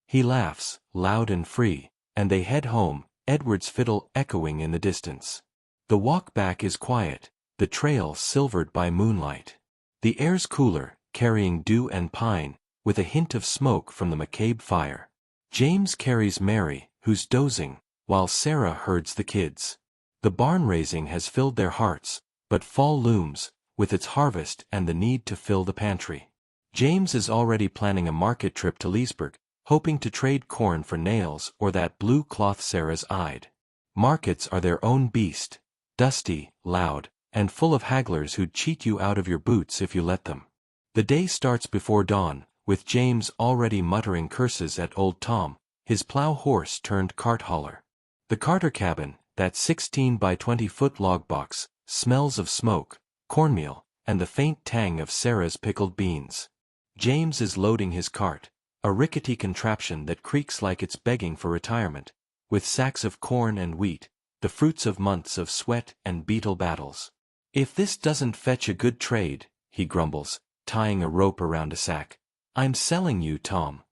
He laughs, loud and free, and they head home, Edward's fiddle echoing in the distance. The walk back is quiet, the trail silvered by moonlight. The air's cooler, carrying dew and pine, with a hint of smoke from the McCabe fire. James carries Mary, who's dozing, while Sarah herds the kids. The barn raising has filled their hearts, but fall looms, with its harvest and the need to fill the pantry. James is already planning a market trip to Leesburg, hoping to trade corn for nails or that blue cloth Sarah's eyed. Markets are their own beast, dusty, loud, and full of hagglers who'd cheat you out of your boots if you let them. The day starts before dawn, with James already muttering curses at old Tom, his plow horse turned cart hauler. The Carter cabin, that 16 by 20-foot log box, smells of smoke, cornmeal, and the faint tang of Sarah's pickled beans. James is loading his cart, a rickety contraption that creaks like it's begging for retirement, with sacks of corn and wheat, the fruits of months of sweat and beetle battles. "If this doesn't fetch a good trade," he grumbles, tying a rope around a sack, "I'm selling you, Tom."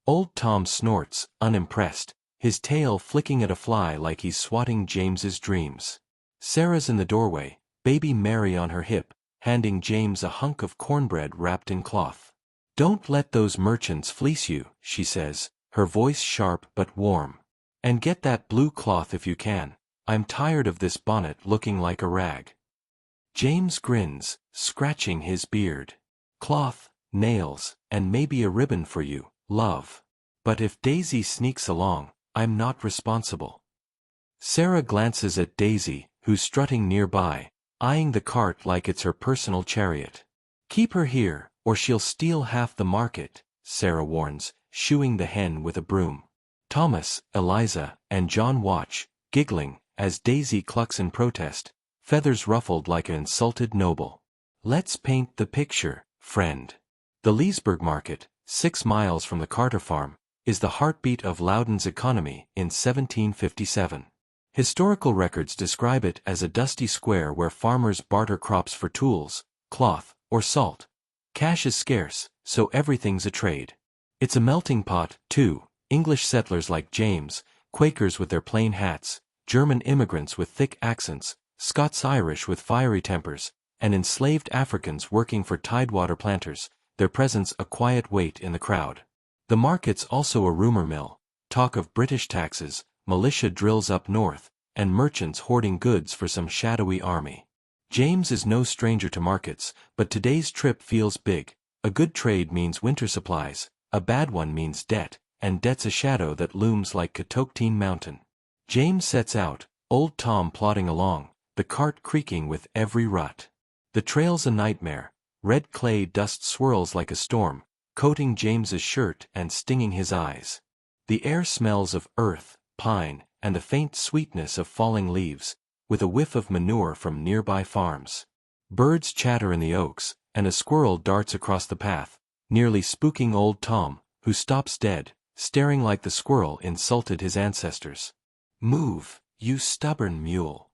Old Tom snorts, unimpressed, his tail flicking at a fly like he's swatting James's dreams. Sarah's in the doorway, baby Mary on her hip, handing James a hunk of cornbread wrapped in cloth. "Don't let those merchants fleece you," she says, her voice sharp but warm. "And get that blue cloth if you can. I'm tired of this bonnet looking like a rag." James grins, scratching his beard. "Cloth, nails, and maybe a ribbon for you, love. But if Daisy sneaks along, I'm not responsible." Sarah glances at Daisy, who's strutting nearby, eyeing the cart like it's her personal chariot. "Keep her here, or she'll steal half the market," Sarah warns, shooing the hen with a broom. Thomas, Eliza, and John watch, giggling, as Daisy clucks in protest, feathers ruffled like an insulted noble. "Let's paint the picture, friend." The Leesburg Market, 6 miles from the Carter farm, is the heartbeat of Loudoun's economy in 1757. Historical records describe it as a dusty square where farmers barter crops for tools, cloth, or salt. Cash is scarce, so everything's a trade. It's a melting pot, too. English settlers like James, Quakers with their plain hats, German immigrants with thick accents, Scots-Irish with fiery tempers, and enslaved Africans working for Tidewater planters, their presence a quiet weight in the crowd. The market's also a rumor mill, talk of British taxes, militia drills up north, and merchants hoarding goods for some shadowy army. James is no stranger to markets, but today's trip feels big. A good trade means winter supplies, a bad one means debt, and debt's a shadow that looms like Catoctin Mountain. James sets out, old Tom plodding along, the cart creaking with every rut. The trail's a nightmare. Red clay dust swirls like a storm, coating James's shirt and stinging his eyes. The air smells of earth, pine, and the faint sweetness of falling leaves, with a whiff of manure from nearby farms. Birds chatter in the oaks, and a squirrel darts across the path, nearly spooking old Tom, who stops dead, staring like the squirrel insulted his ancestors. "Move, you stubborn mule."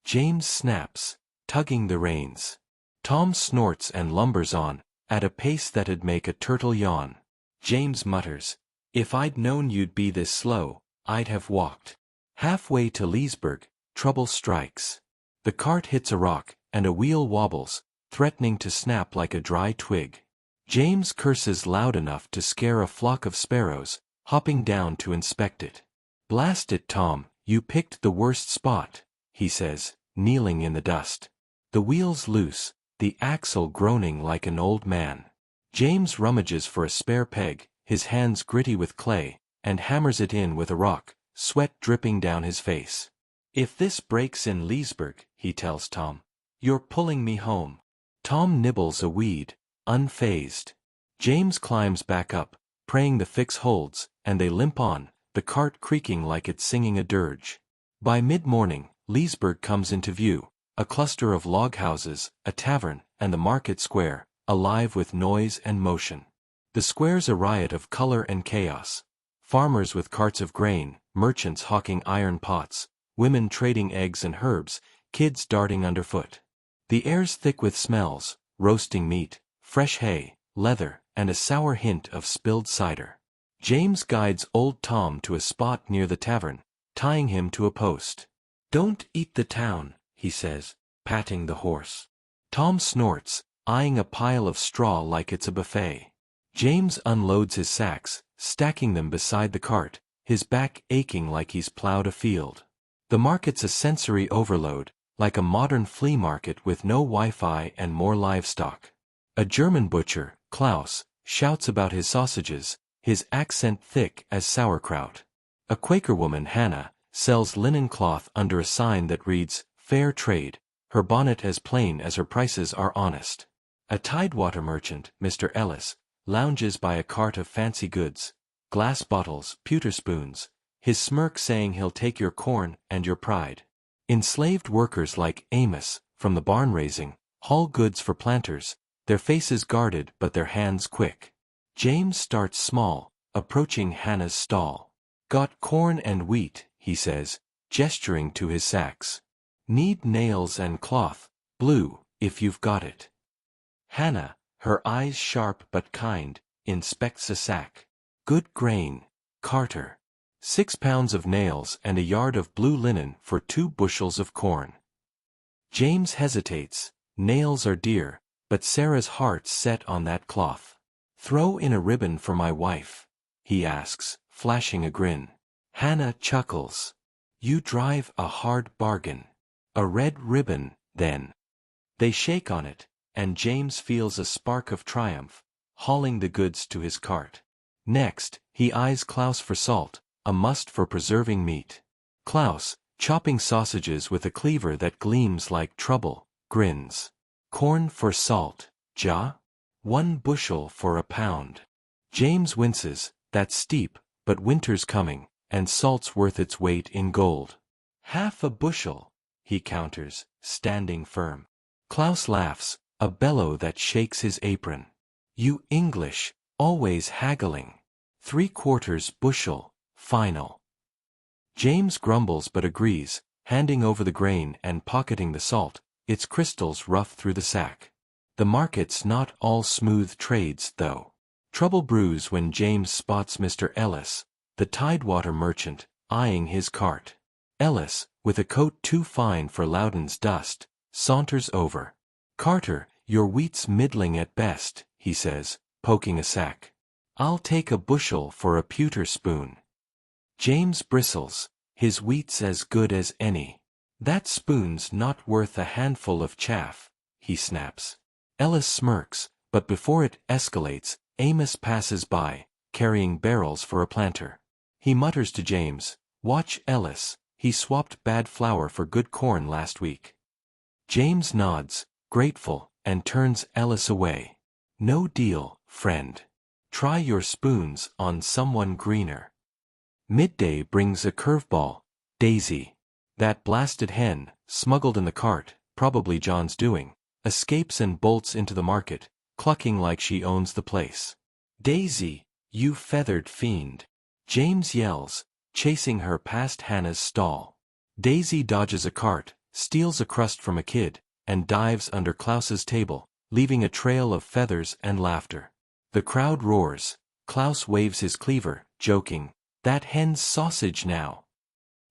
James snaps, tugging the reins. Tom snorts and lumbers on, at a pace that'd make a turtle yawn. James mutters, "If I'd known you'd be this slow, I'd have walked." Halfway to Leesburg, trouble strikes. The cart hits a rock, and a wheel wobbles, threatening to snap like a dry twig. James curses loud enough to scare a flock of sparrows, hopping down to inspect it. "Blast it, Tom, you picked the worst spot," he says, kneeling in the dust. The wheel's loose, the axle groaning like an old man. James rummages for a spare peg, his hands gritty with clay, and hammers it in with a rock, sweat dripping down his face. "If this breaks in Leesburg," he tells Tom, "you're pulling me home." Tom nibbles a weed, unfazed. James climbs back up, praying the fix holds, and they limp on, the cart creaking like it's singing a dirge. By mid-morning, Leesburg comes into view, a cluster of log houses, a tavern, and the market square, alive with noise and motion. The square's a riot of color and chaos. Farmers with carts of grain, merchants hawking iron pots, women trading eggs and herbs, kids darting underfoot. The air's thick with smells, roasting meat, fresh hay, leather, and a sour hint of spilled cider. James guides old Tom to a spot near the tavern, tying him to a post. "Don't eat the town," he says, patting the horse. Tom snorts, eyeing a pile of straw like it's a buffet. James unloads his sacks, stacking them beside the cart, his back aching like he's plowed a field. The market's a sensory overload, like a modern flea market with no Wi-Fi and more livestock. A German butcher, Klaus, shouts about his sausages, his accent thick as sauerkraut. A Quaker woman, Hannah, sells linen cloth under a sign that reads, "Fair Trade," her bonnet as plain as her prices are honest. A Tidewater merchant, Mr. Ellis, lounges by a cart of fancy goods, glass bottles, pewter spoons, his smirk saying he'll take your corn and your pride. Enslaved workers like Amos, from the barn raising, haul goods for planters, their faces guarded but their hands quick. James starts small, approaching Hannah's stall. Got corn and wheat, he says, gesturing to his sacks. Need nails and cloth, blue, if you've got it. Hannah, her eyes sharp but kind, inspects a sack. Good grain, Carter. 6 pounds of nails and a yard of blue linen for 2 bushels of corn. James hesitates. Nails are dear, but Sarah's heart's set on that cloth. Throw in a ribbon for my wife, he asks, flashing a grin. Hannah chuckles. You drive a hard bargain. A red ribbon, then. They shake on it, and James feels a spark of triumph, hauling the goods to his cart. Next, he eyes Klaus for salt, a must for preserving meat. Klaus, chopping sausages with a cleaver that gleams like trouble, grins. Corn for salt, ja? 1 bushel for a pound. James winces. That's steep, but winter's coming, and salt's worth its weight in gold. Half a bushel, he counters, standing firm. Klaus laughs, a bellow that shakes his apron. You English, always haggling. 3/4 bushel, final. James grumbles but agrees, handing over the grain and pocketing the salt, its crystals rough through the sack. The market's not all smooth trades, though. Trouble brews when James spots Mr. Ellis, the Tidewater merchant, eyeing his cart. Ellis, with a coat too fine for Loudon's dust, saunters over. Carter, your wheat's middling at best, he says, poking a sack. I'll take a bushel for a pewter spoon. James bristles. His wheat's as good as any. That spoon's not worth a handful of chaff, he snaps. Ellis smirks, but before it escalates, Amos passes by, carrying barrels for a planter. He mutters to James, watch Ellis, he swapped bad flour for good corn last week. James nods, grateful, and turns Ellis away. No deal, friend. Try your spoons on someone greener. Midday brings a curveball, Daisy. That blasted hen, smuggled in the cart, probably John's doing, escapes and bolts into the market, clucking like she owns the place. Daisy, you feathered fiend. James yells, chasing her past Hannah's stall. Daisy dodges a cart, steals a crust from a kid, and dives under Klaus's table, leaving a trail of feathers and laughter. The crowd roars. Klaus waves his cleaver, joking, that hen's sausage now.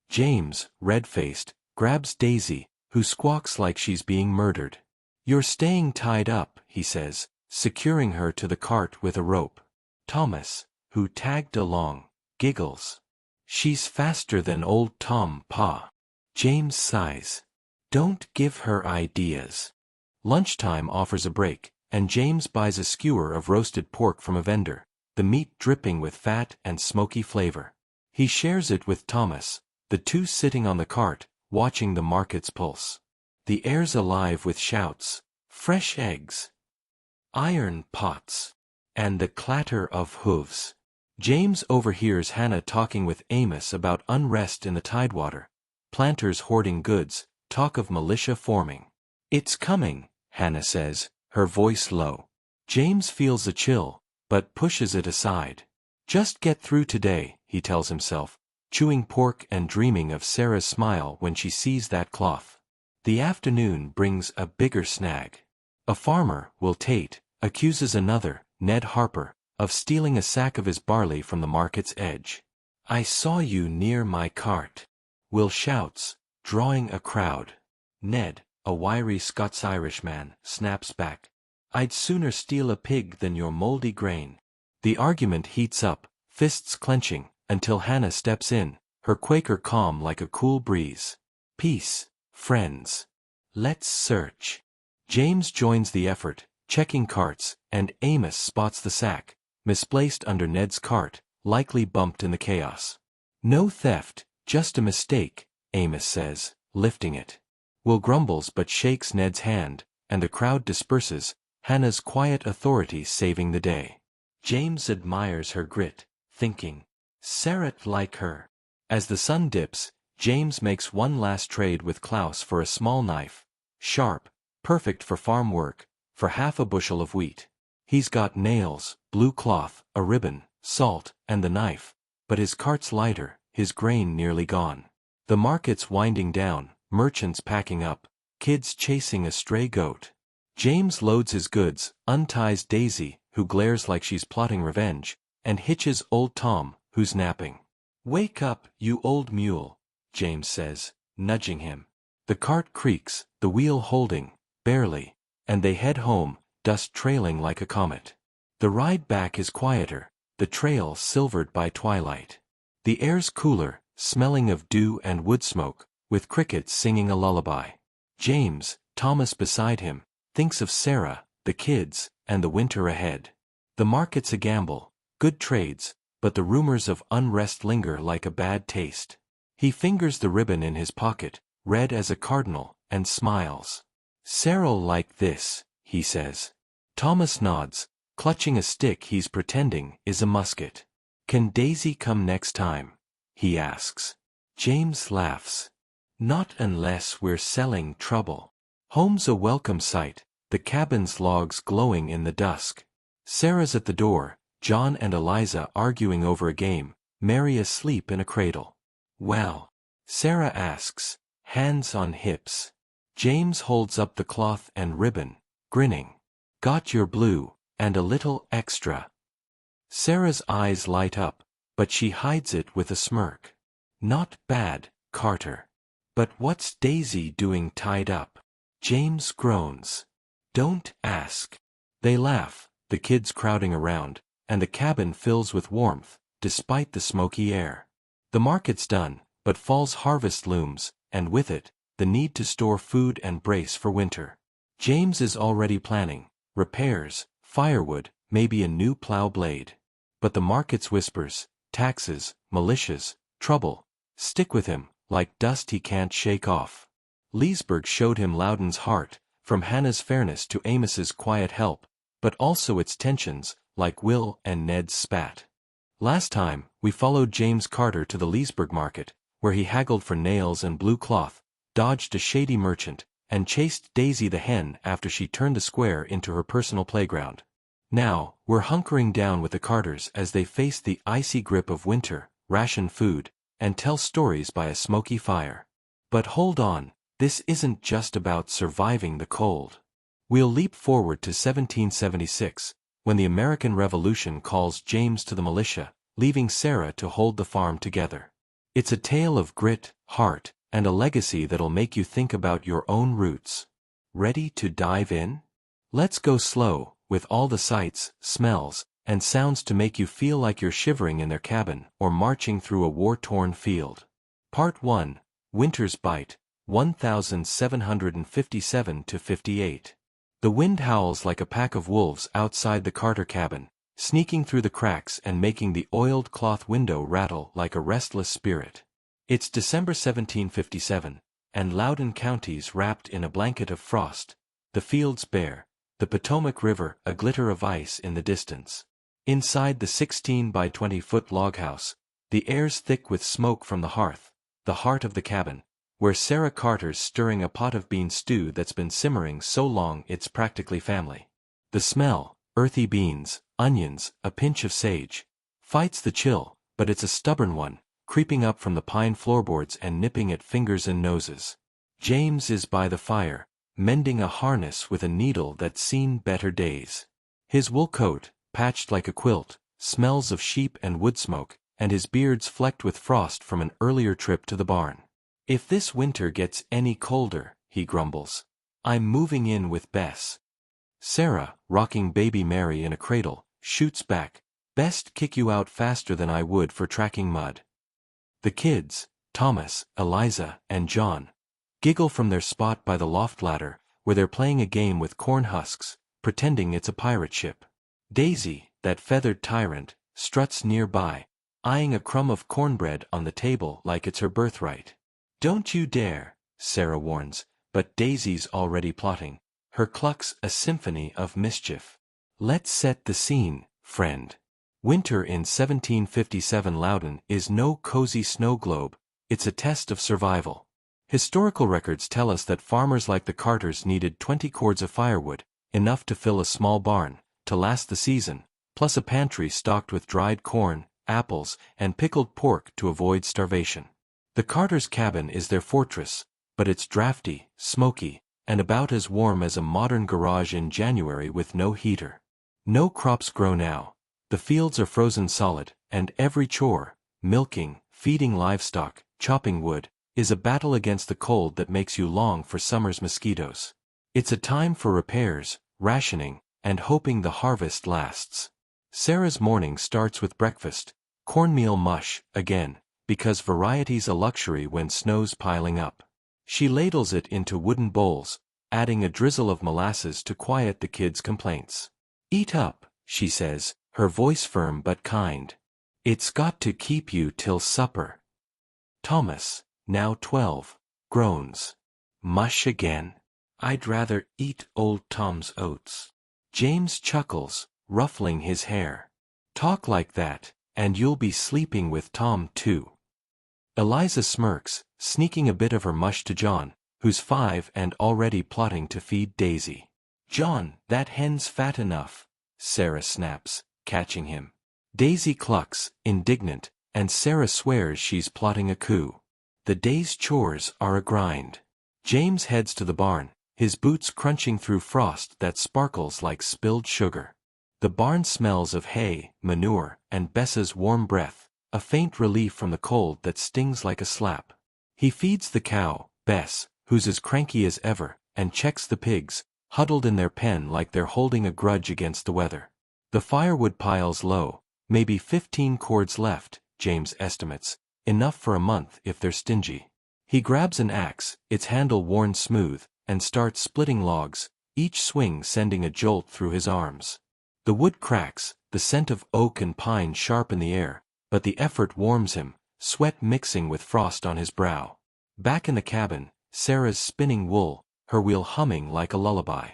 James, red-faced, grabs Daisy, who squawks like she's being murdered. You're staying tied up, he says, securing her to the cart with a rope. Thomas, who tagged along, giggles. She's faster than old Tom, Pa. James sighs. Don't give her ideas. Lunchtime offers a break, and James buys a skewer of roasted pork from a vendor, the meat dripping with fat and smoky flavor. He shares it with Thomas, the two sitting on the cart, watching the market's pulse. The air's alive with shouts, fresh eggs, iron pots, and the clatter of hooves. James overhears Hannah talking with Amos about unrest in the Tidewater, planters hoarding goods, talk of militia forming. It's coming, Hannah says, her voice low. James feels a chill, but pushes it aside. Just get through today, he tells himself, chewing pork and dreaming of Sarah's smile when she sees that cloth. The afternoon brings a bigger snag. A farmer, Will Tate, accuses another, Ned Harper, of stealing a sack of his barley from the market's edge. I saw you near my cart, Will shouts, drawing a crowd. Ned, a wiry Scots-Irish man, snaps back. I'd sooner steal a pig than your moldy grain. The argument heats up, fists clenching, until Hannah steps in, her Quaker calm like a cool breeze. Peace, friends. Let's search. James joins the effort, checking carts, and Amos spots the sack, misplaced under Ned's cart, likely bumped in the chaos. No theft, just a mistake, Amos says, lifting it. Will grumbles but shakes Ned's hand, and the crowd disperses, Hannah's quiet authority saving the day. James admires her grit, thinking, Sarah'd like her. As the sun dips, James makes one last trade with Klaus for a small knife. Sharp, perfect for farm work, for half a bushel of wheat. He's got nails, blue cloth, a ribbon, salt, and the knife, but his cart's lighter, his grain nearly gone. The market's winding down, merchants packing up, kids chasing a stray goat. James loads his goods, unties Daisy, who glares like she's plotting revenge, and hitches old Tom, who's napping. "Wake up, you old mule," James says, nudging him. The cart creaks, the wheel holding, barely, and they head home, dust trailing like a comet. The ride back is quieter, the trail silvered by twilight. The air's cooler, smelling of dew and wood smoke, with crickets singing a lullaby. James, Thomas beside him, thinks of Sarah, the kids, and the winter ahead. The market's a gamble, good trades, but the rumors of unrest linger like a bad taste. He fingers the ribbon in his pocket, red as a cardinal, and smiles. "Sarah'll like this," he says. Thomas nods, clutching a stick he's pretending is a musket. "Can Daisy come next time?" he asks. James laughs. "Not unless we're selling trouble." Home's a welcome sight, the cabin's logs glowing in the dusk. Sarah's at the door, John and Eliza arguing over a game, Mary asleep in a cradle. "Well?" Sarah asks, hands on hips. James holds up the cloth and ribbon, grinning. "Got your blue, and a little extra." Sarah's eyes light up, but she hides it with a smirk. "Not bad, Carter. But what's Daisy doing tied up?" James groans. "Don't ask." They laugh, the kids crowding around, and the cabin fills with warmth, despite the smoky air. The market's done, but fall's harvest looms, and with it, the need to store food and brace for winter. James is already planning repairs, firewood, maybe a new plow blade. But the market's whispers, taxes, militias, trouble, stick with him, like dust he can't shake off. Leesburg showed him Loudon's heart, from Hannah's fairness to Amos's quiet help, but also its tensions, like Will and Ned's spat. Last time, we followed James Carter to the Leesburg market, where he haggled for nails and blue cloth, dodged a shady merchant, and chased Daisy the hen after she turned the square into her personal playground. Now, we're hunkering down with the Carters as they face the icy grip of winter, ration food, and tell stories by a smoky fire. But hold on, this isn't just about surviving the cold. We'll leap forward to 1776, when the American Revolution calls James to the militia, leaving Sarah to hold the farm together. It's a tale of grit, heart, and a legacy that'll make you think about your own roots. Ready to dive in? Let's go slow, with all the sights, smells, and sounds to make you feel like you're shivering in their cabin or marching through a war-torn field. Part 1, Winter's Bite, 1757–58. The wind howls like a pack of wolves outside the Carter cabin, sneaking through the cracks and making the oiled cloth window rattle like a restless spirit. It's December 1757, and Loudoun County's wrapped in a blanket of frost, the fields bare, the Potomac River a glitter of ice in the distance. Inside the 16-by-20-foot log house, the air's thick with smoke from the hearth, the heart of the cabin, where Sarah Carter's stirring a pot of bean stew that's been simmering so long it's practically family. The smell, earthy beans, onions, a pinch of sage, fights the chill, but it's a stubborn one, creeping up from the pine floorboards and nipping at fingers and noses. James is by the fire, mending a harness with a needle that's seen better days. His wool coat, patched like a quilt, smells of sheep and wood smoke, and his beard's flecked with frost from an earlier trip to the barn. "If this winter gets any colder," he grumbles, "I'm moving in with Bess." Sarah, rocking baby Mary in a cradle, shoots back, "Best kick you out faster than I would for tracking mud." The kids, Thomas, Eliza, and John, giggle from their spot by the loft ladder, where they're playing a game with corn husks, pretending it's a pirate ship. Daisy, that feathered tyrant, struts nearby, eyeing a crumb of cornbread on the table like it's her birthright. "Don't you dare," Sarah warns, but Daisy's already plotting, her clucks a symphony of mischief. "Let's set the scene, friend." Winter in 1757 Loudon is no cozy snow globe, it's a test of survival. Historical records tell us that farmers like the Carters needed 20 cords of firewood, enough to fill a small barn, to last the season, plus a pantry stocked with dried corn, apples, and pickled pork to avoid starvation. The Carters' cabin is their fortress, but it's drafty, smoky, and about as warm as a modern garage in January with no heater. No crops grow now. The fields are frozen solid, and every chore, milking, feeding livestock, chopping wood, is a battle against the cold that makes you long for summer's mosquitoes. It's a time for repairs, rationing, and hoping the harvest lasts. Sarah's morning starts with breakfast, cornmeal mush, again, because variety's a luxury when snow's piling up. She ladles it into wooden bowls, adding a drizzle of molasses to quiet the kids' complaints. "Eat up," she says, her voice firm but kind. "It's got to keep you till supper." Thomas, now 12, groans. "Mush again? I'd rather eat old Tom's oats." James chuckles, ruffling his hair. "Talk like that, and you'll be sleeping with Tom too." Eliza smirks, sneaking a bit of her mush to John, who's 5 and already plotting to feed Daisy. "John, that hen's fat enough," Sarah snaps, catching him. Daisy clucks, indignant, and Sarah swears she's plotting a coup. The day's chores are a grind. James heads to the barn, his boots crunching through frost that sparkles like spilled sugar. The barn smells of hay, manure, and Bessa's warm breath, a faint relief from the cold that stings like a slap. He feeds the cow, Bess, who's as cranky as ever, and checks the pigs, huddled in their pen like they're holding a grudge against the weather. The firewood pile's low, maybe 15 cords left, James estimates, enough for a month if they're stingy. He grabs an axe, its handle worn smooth, and starts splitting logs, each swing sending a jolt through his arms. The wood cracks, the scent of oak and pine sharp in the air, but the effort warms him, sweat mixing with frost on his brow. Back in the cabin, Sarah's spinning wool, her wheel humming like a lullaby.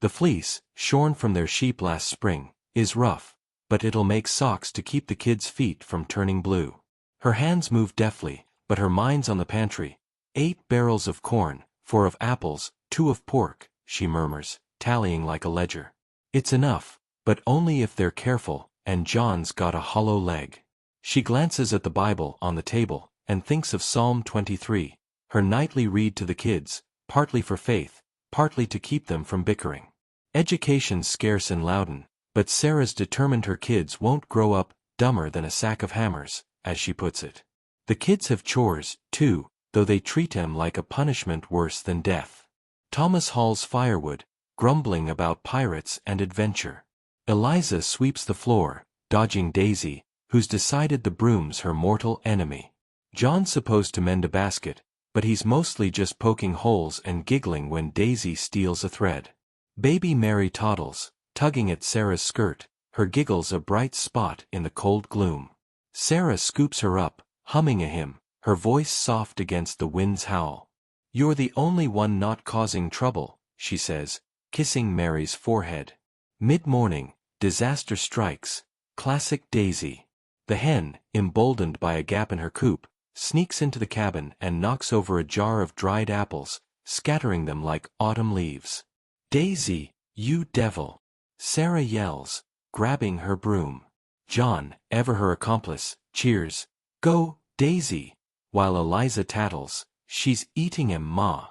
The fleece, shorn from their sheep last spring, is rough, but it'll make socks to keep the kids' feet from turning blue. Her hands move deftly, but her mind's on the pantry. 8 barrels of corn, 4 of apples, 2 of pork, she murmurs, tallying like a ledger. It's enough, but only if they're careful, and John's got a hollow leg. She glances at the Bible on the table, and thinks of Psalm 23, her nightly read to the kids, partly for faith, partly to keep them from bickering. Education's scarce in Loudon, but Sarah's determined her kids won't grow up dumber than a sack of hammers, as she puts it. The kids have chores, too, though they treat them like a punishment worse than death. Thomas hauls firewood, grumbling about pirates and adventure. Eliza sweeps the floor, dodging Daisy, who's decided the broom's her mortal enemy. John's supposed to mend a basket, but he's mostly just poking holes and giggling when Daisy steals a thread. Baby Mary toddles, tugging at Sarah's skirt, her giggles a bright spot in the cold gloom. Sarah scoops her up, humming a hymn, her voice soft against the wind's howl. "You're the only one not causing trouble," she says, kissing Mary's forehead. Mid-morning, disaster strikes, classic Daisy. The hen, emboldened by a gap in her coop, sneaks into the cabin and knocks over a jar of dried apples, scattering them like autumn leaves. "Daisy, you devil!" Sarah yells, grabbing her broom. John, ever her accomplice, cheers, "Go, Daisy!" while Eliza tattles, "She's eating him, Ma."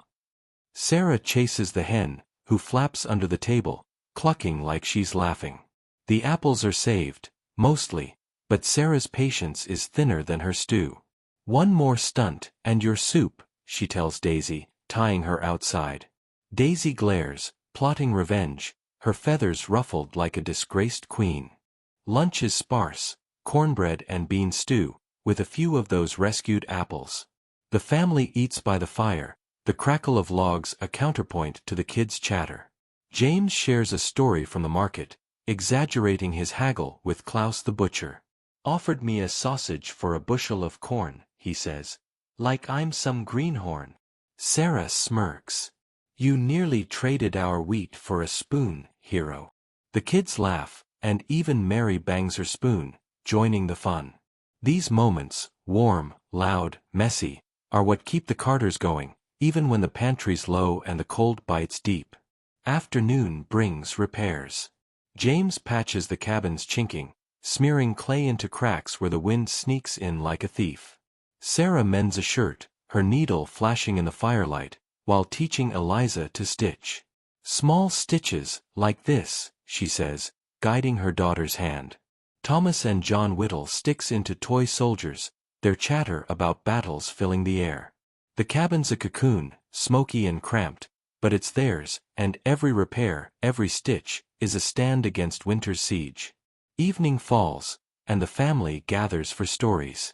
Sarah chases the hen, who flaps under the table, clucking like she's laughing. The apples are saved, mostly, but Sarah's patience is thinner than her stew. "One more stunt, and your soup," she tells Daisy, tying her outside. Daisy glares, plotting revenge, her feathers ruffled like a disgraced queen. Lunch is sparse, cornbread and bean stew, with a few of those rescued apples. The family eats by the fire, the crackle of logs a counterpoint to the kids' chatter. James shares a story from the market, exaggerating his haggle with Klaus the butcher. "Offered me a sausage for a bushel of corn," he says. "Like I'm some greenhorn." Sarah smirks. "You nearly traded our wheat for a spoon, hero." The kids laugh, and even Mary bangs her spoon, joining the fun. These moments, warm, loud, messy, are what keep the Carters going, even when the pantry's low and the cold bites deep. Afternoon brings repairs. James patches the cabin's chinking, smearing clay into cracks where the wind sneaks in like a thief. Sarah mends a shirt, her needle flashing in the firelight, while teaching Eliza to stitch. Small stitches, like this, she says, guiding her daughter's hand. Thomas and John whittle sticks into toy soldiers, their chatter about battles filling the air. The cabin's a cocoon, smoky and cramped, but it's theirs, and every repair, every stitch, is a stand against winter's siege. Evening falls, and the family gathers for stories.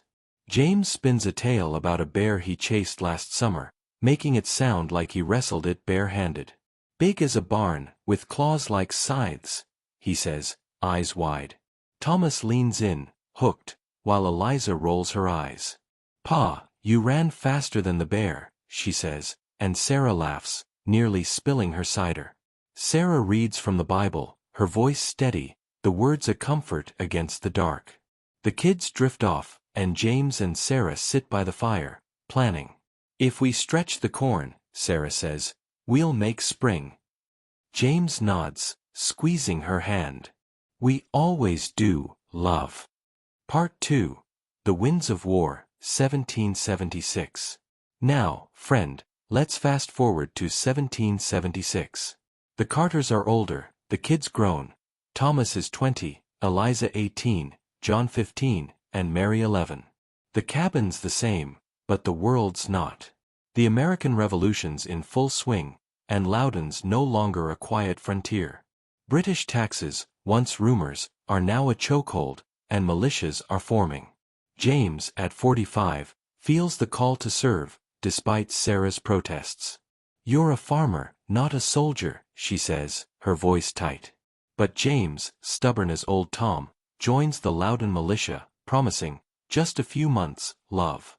James spins a tale about a bear he chased last summer, making it sound like he wrestled it bare-handed. Big as a barn, with claws like scythes, he says, eyes wide. Thomas leans in, hooked, while Eliza rolls her eyes. Pa, you ran faster than the bear, she says, and Sarah laughs, nearly spilling her cider. Sarah reads from the Bible, her voice steady, the words a comfort against the dark. The kids drift off, and James and Sarah sit by the fire, planning. If we stretch the corn, Sarah says, we'll make spring. James nods, squeezing her hand. We always do, love. Part 2. The Winds of War, 1776. Now, friend, let's fast forward to 1776. The Carters are older, the kids grown. Thomas is 20, Eliza 18, John 15, and Mary 11. The cabin's the same, but the world's not. The American Revolution's in full swing, and Loudon's no longer a quiet frontier. British taxes, once rumors, are now a chokehold, and militias are forming. James, at 45, feels the call to serve, despite Sarah's protests. You're a farmer, not a soldier, she says, her voice tight. But James, stubborn as old Tom, joins the Loudon militia, promising, just a few months, love.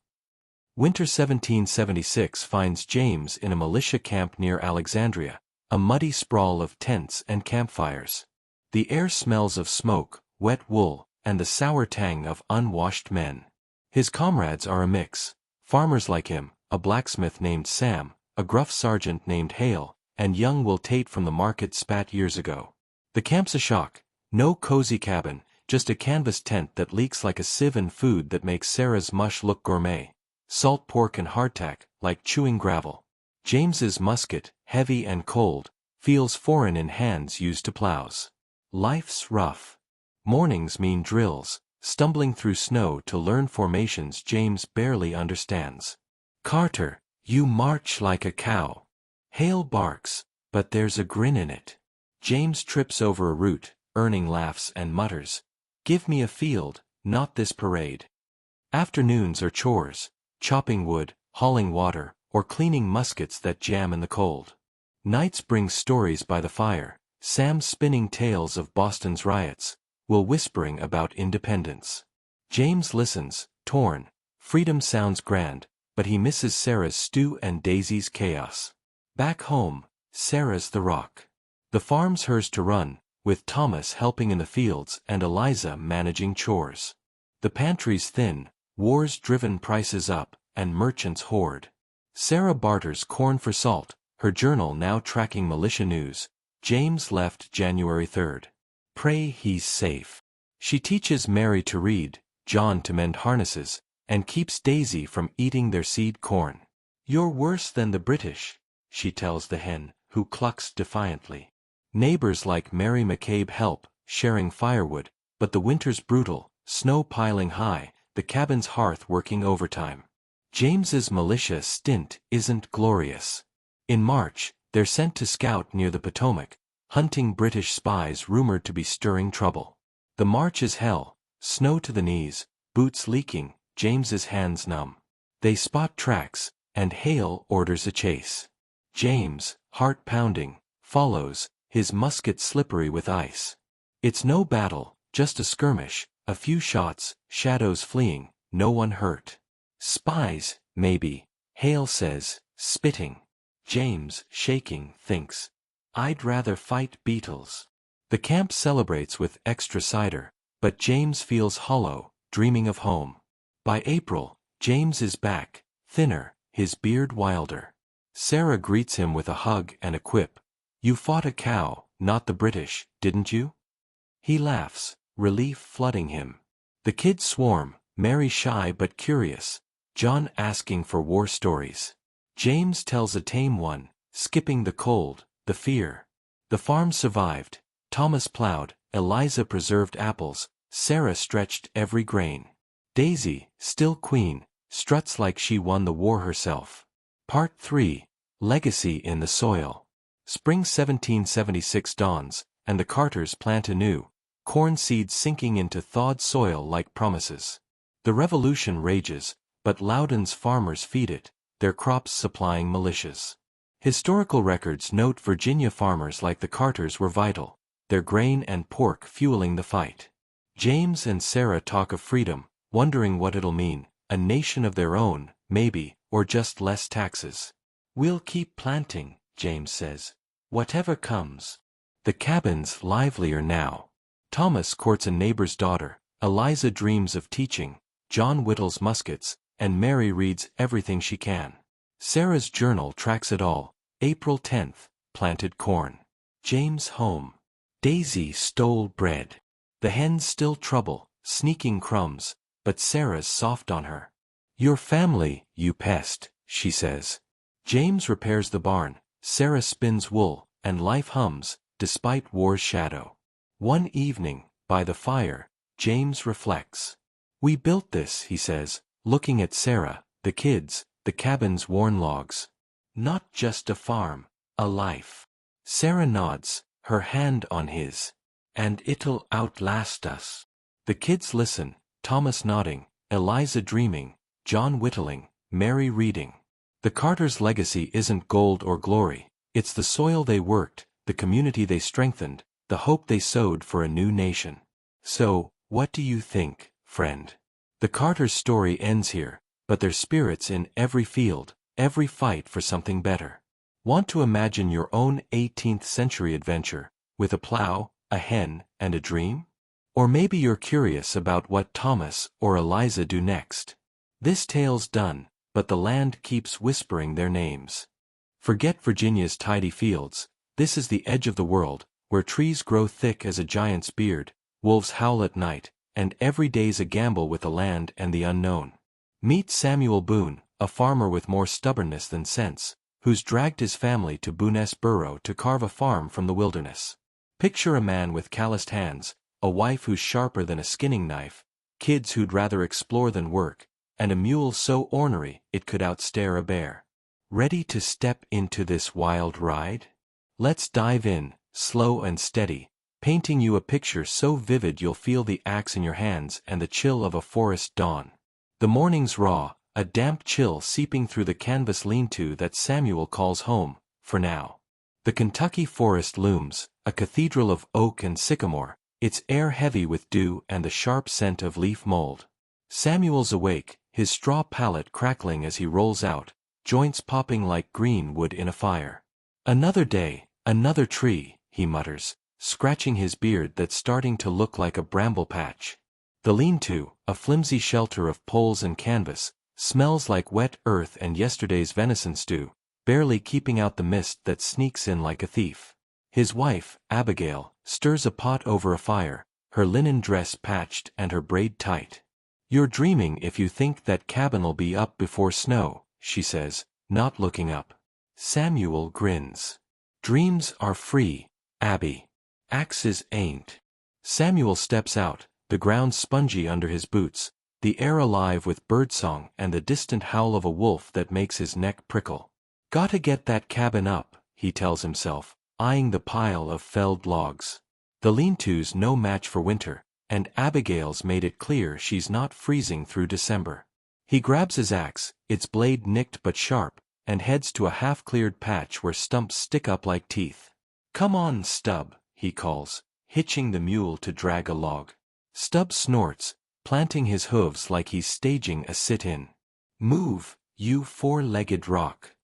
Winter 1776 finds James in a militia camp near Alexandria, a muddy sprawl of tents and campfires. The air smells of smoke, wet wool, and the sour tang of unwashed men. His comrades are a mix: farmers like him, a blacksmith named Sam, a gruff sergeant named Hale, and young Will Tate from the market spat years ago. The camp's a shock. No cozy cabin, just a canvas tent that leaks like a sieve and food that makes Sarah's mush look gourmet. Salt pork and hardtack, like chewing gravel. James's musket, heavy and cold, feels foreign in hands used to plows. Life's rough. Mornings mean drills, stumbling through snow to learn formations James barely understands. Carter, you march like a cow. Hale barks, but there's a grin in it. James trips over a root, earning laughs and mutters, "Give me a field, not this parade." Afternoons are chores, chopping wood, hauling water, or cleaning muskets that jam in the cold. Nights bring stories by the fire, Sam spinning tales of Boston's riots, Will whispering about independence. James listens, torn. Freedom sounds grand, but he misses Sarah's stew and Daisy's chaos. Back home, Sarah's the rock. The farm's hers to run, with Thomas helping in the fields and Eliza managing chores. The pantry's thin, war's driven prices up, and merchants hoard. Sarah barters corn for salt, her journal now tracking militia news. James left January 3rd. Pray he's safe. She teaches Mary to read, John to mend harnesses, and keeps Daisy from eating their seed corn. You're worse than the British, she tells the hen, who clucks defiantly. Neighbors like Mary McCabe help, sharing firewood, but the winter's brutal, snow piling high, the cabin's hearth working overtime. James's militia stint isn't glorious. In March, they're sent to scout near the Potomac, hunting British spies rumored to be stirring trouble. The march is hell, snow to the knees, boots leaking, James's hands numb. They spot tracks, and Hale orders a chase. James, heart pounding, follows, his musket slippery with ice. It's no battle, just a skirmish, a few shots, shadows fleeing, no one hurt. Spies, maybe, Hale says, spitting. James, shaking, thinks, I'd rather fight beetles. The camp celebrates with extra cider, but James feels hollow, dreaming of home. By April, James is back, thinner, his beard wilder. Sarah greets him with a hug and a quip. "You fought a cow, not the British, didn't you?" He laughs, relief flooding him. The kids swarm, Mary shy but curious, John asking for war stories. James tells a tame one, skipping the cold, the fear. The farm survived. Thomas plowed, Eliza preserved apples, Sarah stretched every grain. Daisy, still queen, struts like she won the war herself. Part 3. Legacy in the Soil. Spring 1776 dawns, and the Carters plant anew, corn seeds sinking into thawed soil like promises. The revolution rages, but Loudon's farmers feed it, their crops supplying militias. Historical records note Virginia farmers like the Carters were vital, their grain and pork fueling the fight. James and Sarah talk of freedom, wondering what it'll mean, a nation of their own, maybe, or just less taxes. "We'll keep planting," James says. "Whatever comes." The cabin's livelier now. Thomas courts a neighbor's daughter, Eliza dreams of teaching, John whittles muskets, and Mary reads everything she can. Sarah's journal tracks it all. April 10th, planted corn. James home. Daisy stole bread. The hens still trouble, sneaking crumbs, but Sarah's soft on her. "Your family, you pest," she says. James repairs the barn, Sarah spins wool, and life hums, despite war's shadow. One evening, by the fire, James reflects. "We built this," he says, looking at Sarah, the kids, the cabin's worn logs. "Not just a farm, a life." Sarah nods, her hand on his. "And it'll outlast us." The kids listen, Thomas nodding, Eliza dreaming, John whittling, Mary reading. The Carters' legacy isn't gold or glory, it's the soil they worked, the community they strengthened, the hope they sowed for a new nation. So, what do you think, friend? The Carters' story ends here, but their spirit's in every field, every fight for something better. Want to imagine your own 18th century adventure, with a plow, a hen, and a dream? Or maybe you're curious about what Thomas or Eliza do next. This tale's done, but the land keeps whispering their names. Forget Virginia's tidy fields, this is the edge of the world, where trees grow thick as a giant's beard, wolves howl at night, and every day's a gamble with the land and the unknown. Meet Samuel Boone, a farmer with more stubbornness than sense, who's dragged his family to Boonesborough to carve a farm from the wilderness. Picture a man with calloused hands, a wife who's sharper than a skinning knife, kids who'd rather explore than work, and a mule so ornery it could outstare a bear. Ready to step into this wild ride? Let's dive in, slow and steady, painting you a picture so vivid you'll feel the axe in your hands and the chill of a forest dawn. The morning's raw, a damp chill seeping through the canvas lean-to that Samuel calls home, for now. The Kentucky forest looms, a cathedral of oak and sycamore, its air heavy with dew and the sharp scent of leaf mold. Samuel's awake, his straw pallet crackling as he rolls out, joints popping like green wood in a fire. "Another day, another tree," he mutters, scratching his beard that's starting to look like a bramble patch. The lean-to, a flimsy shelter of poles and canvas, smells like wet earth and yesterday's venison stew, barely keeping out the mist that sneaks in like a thief. His wife, Abigail, stirs a pot over a fire, her linen dress patched and her braid tight. "You're dreaming if you think that cabin'll be up before snow," she says, not looking up. Samuel grins. "Dreams are free, Abby. Axes ain't." Samuel steps out, the ground spongy under his boots, the air alive with birdsong and the distant howl of a wolf that makes his neck prickle. "Gotta get that cabin up," he tells himself, eyeing the pile of felled logs. The lean-to's no match for winter, and Abigail's made it clear she's not freezing through December. He grabs his axe, its blade nicked but sharp, and heads to a half-cleared patch where stumps stick up like teeth. "Come on, Stub," he calls, hitching the mule to drag a log. Stub snorts, planting his hooves like he's staging a sit-in. "Move, you four-legged rock."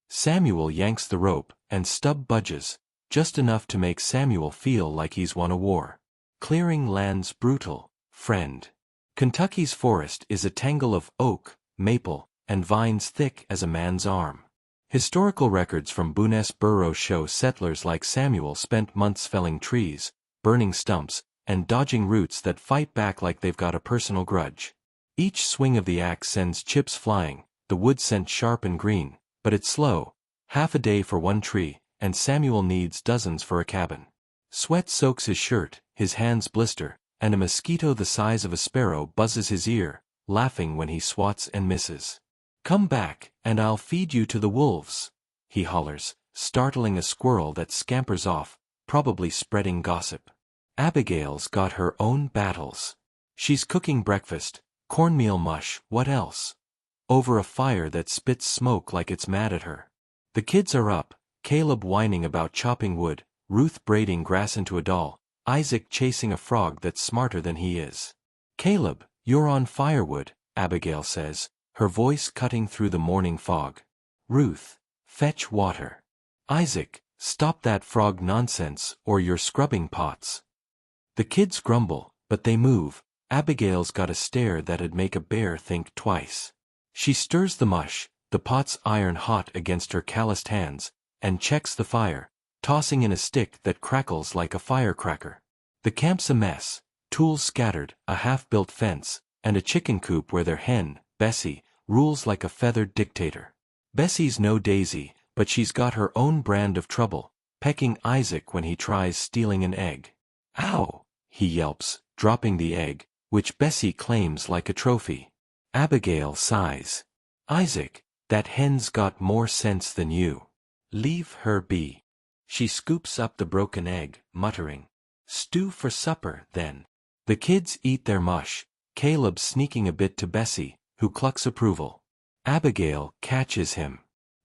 Samuel yanks the rope, and Stub budges, just enough to make Samuel feel like he's won a war. Clearing land's brutal, friend. Kentucky's forest is a tangle of oak, maple, and vines thick as a man's arm. Historical records from Booness Burrows show settlers like Samuel spent months felling trees, burning stumps, and dodging roots that fight back like they've got a personal grudge. Each swing of the axe sends chips flying, the wood scent sharp and green, but it's slow, half a day for one tree, and Samuel needs dozens for a cabin. Sweat soaks his shirt, his hands blister, and a mosquito the size of a sparrow buzzes his ear, laughing when he swats and misses. "Come back, and I'll feed you to the wolves," he hollers, startling a squirrel that scampers off, probably spreading gossip. Abigail's got her own battles. She's cooking breakfast, cornmeal mush, what else? Over a fire that spits smoke like it's mad at her. The kids are up, Caleb whining about chopping wood, Ruth braiding grass into a doll, Isaac chasing a frog that's smarter than he is. "Caleb, you're on firewood," Abigail says, her voice cutting through the morning fog. Ruth, fetch water. Isaac, stop that frog nonsense or you're scrubbing pots. The kids grumble, but they move. Abigail's got a stare that'd make a bear think twice. She stirs the mush, the pot's iron hot against her calloused hands, and checks the fire, tossing in a stick that crackles like a firecracker. The camp's a mess, tools scattered, a half-built fence, and a chicken coop where their hen, Bessie, rules like a feathered dictator. Bessie's no daisy, but she's got her own brand of trouble, pecking Isaac when he tries stealing an egg. "Ow!" he yelps, dropping the egg, which Bessie claims like a trophy. Abigail sighs. "Isaac, that hen's got more sense than you. Leave her be." She scoops up the broken egg, muttering, "Stew for supper, then." The kids eat their mush, Caleb sneaking a bit to Bessie, who clucks approval. Abigail catches him.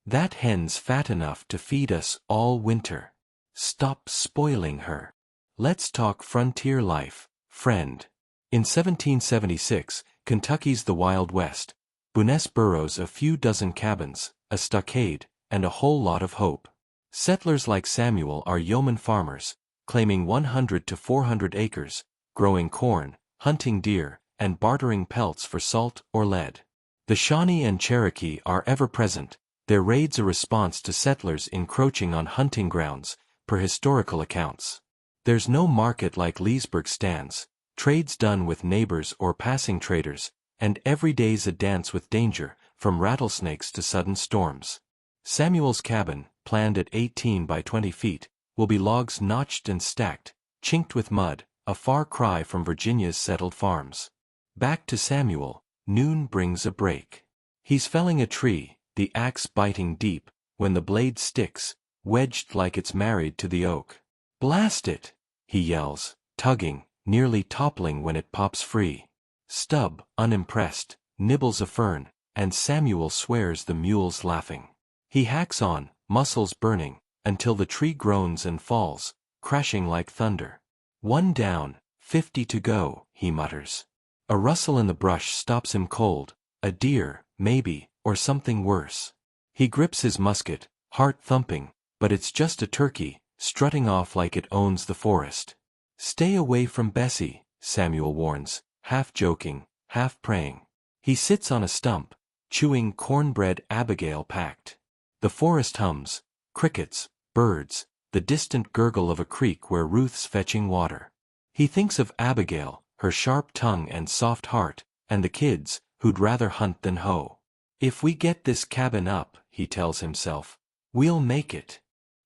"That hen's fat enough to feed us all winter. Stop spoiling her. Let's talk frontier life, friend." In 1776, Kentucky's the Wild West. Booness Burrows a few dozen cabins, a stockade, and a whole lot of hope. Settlers like Samuel are yeoman farmers, claiming 100 to 400 acres, growing corn, hunting deer, and bartering pelts for salt or lead. The Shawnee and Cherokee are ever present, their raids a response to settlers encroaching on hunting grounds, per historical accounts. There's no market like Leesburg stands, trades done with neighbors or passing traders, and every day's a dance with danger, from rattlesnakes to sudden storms. Samuel's cabin, planned at 18 by 20 feet, will be logs notched and stacked, chinked with mud, a far cry from Virginia's settled farms. Back to Samuel, noon brings a break. He's felling a tree, the axe biting deep, when the blade sticks, wedged like it's married to the oak. "Blast it!" he yells, tugging, nearly toppling when it pops free. Stub, unimpressed, nibbles a fern, and Samuel swears the mule's laughing. He hacks on, muscles burning, until the tree groans and falls, crashing like thunder. "One down, 50 to go," he mutters. A rustle in the brush stops him cold, a deer, maybe, or something worse. He grips his musket, heart thumping, but it's just a turkey, strutting off like it owns the forest. "Stay away from Bessie," Samuel warns, half joking, half praying. He sits on a stump, chewing cornbread Abigail packed. The forest hums, crickets, birds, the distant gurgle of a creek where Ruth's fetching water. He thinks of Abigail, her sharp tongue and soft heart, and the kids, who'd rather hunt than hoe. "If we get this cabin up," he tells himself, "we'll make it."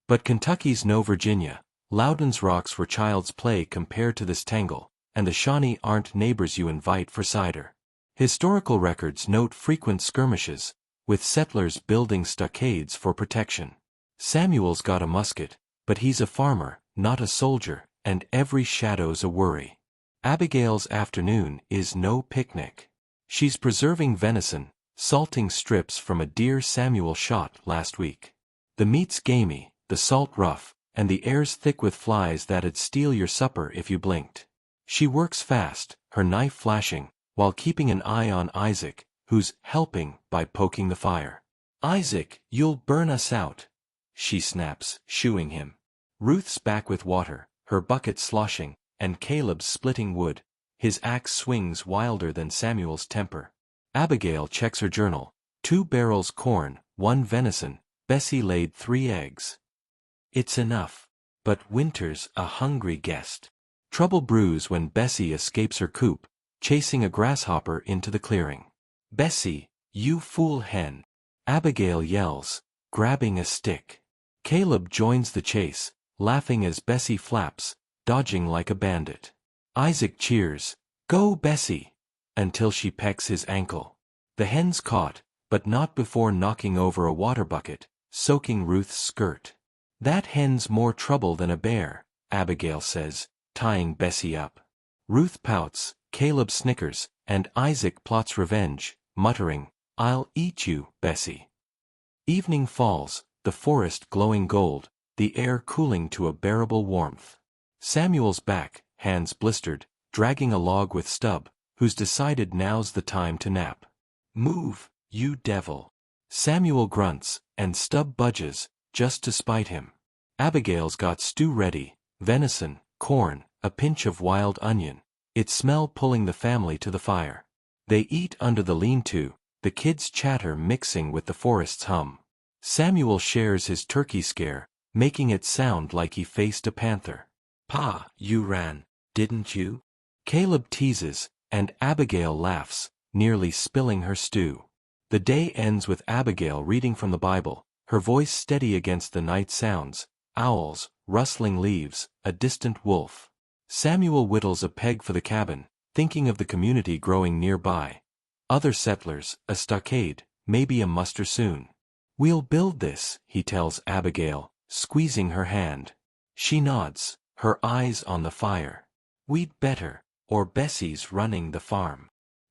But Kentucky's no Virginia. Loudon's rocks were child's play compared to this tangle, and the Shawnee aren't neighbors you invite for cider. Historical records note frequent skirmishes, with settlers building stockades for protection. Samuel's got a musket, but he's a farmer, not a soldier, and every shadow's a worry. Abigail's afternoon is no picnic. She's preserving venison, salting strips from a deer Samuel shot last week. The meat's gamey, the salt rough, and the air's thick with flies that'd steal your supper if you blinked. She works fast, her knife flashing, while keeping an eye on Isaac, who's helping by poking the fire. "Isaac, you'll burn us out," she snaps, shooing him. Ruth's back with water, her bucket sloshing, and Caleb's splitting wood. His axe swings wilder than Samuel's temper. Abigail checks her journal. 2 barrels corn, 1 venison. Bessie laid 3 eggs. It's enough. But Winter's a hungry guest. Trouble brews when Bessie escapes her coop, chasing a grasshopper into the clearing. Bessie, you fool hen! Abigail yells, grabbing a stick. Caleb joins the chase, laughing as Bessie flaps, dodging like a bandit. Isaac cheers, go Bessie! Until she pecks his ankle. The hen's caught, but not before knocking over a water bucket, soaking Ruth's skirt. That hen's more trouble than a bear, Abigail says, tying Bessie up. Ruth pouts, Caleb snickers, and Isaac plots revenge, muttering, I'll eat you, Bessie. Evening falls, the forest glowing gold, the air cooling to a bearable warmth. Samuel's back, hands blistered, dragging a log with Stub, who's decided now's the time to nap. Move, you devil. Samuel grunts, and Stub budges, just to spite him. Abigail's got stew ready, venison, corn, a pinch of wild onion, its smell pulling the family to the fire. They eat under the lean-to, the kids' chatter mixing with the forest's hum. Samuel shares his turkey scare, making it sound like he faced a panther. Pa, you ran, didn't you? Caleb teases, and Abigail laughs, nearly spilling her stew. The day ends with Abigail reading from the Bible, her voice steady against the night sounds, owls, rustling leaves, a distant wolf. Samuel whittles a peg for the cabin, thinking of the community growing nearby. Other settlers, a stockade, maybe a muster soon. We'll build this, he tells Abigail, squeezing her hand. She nods, her eyes on the fire. We'd better, or Bessie's running the farm.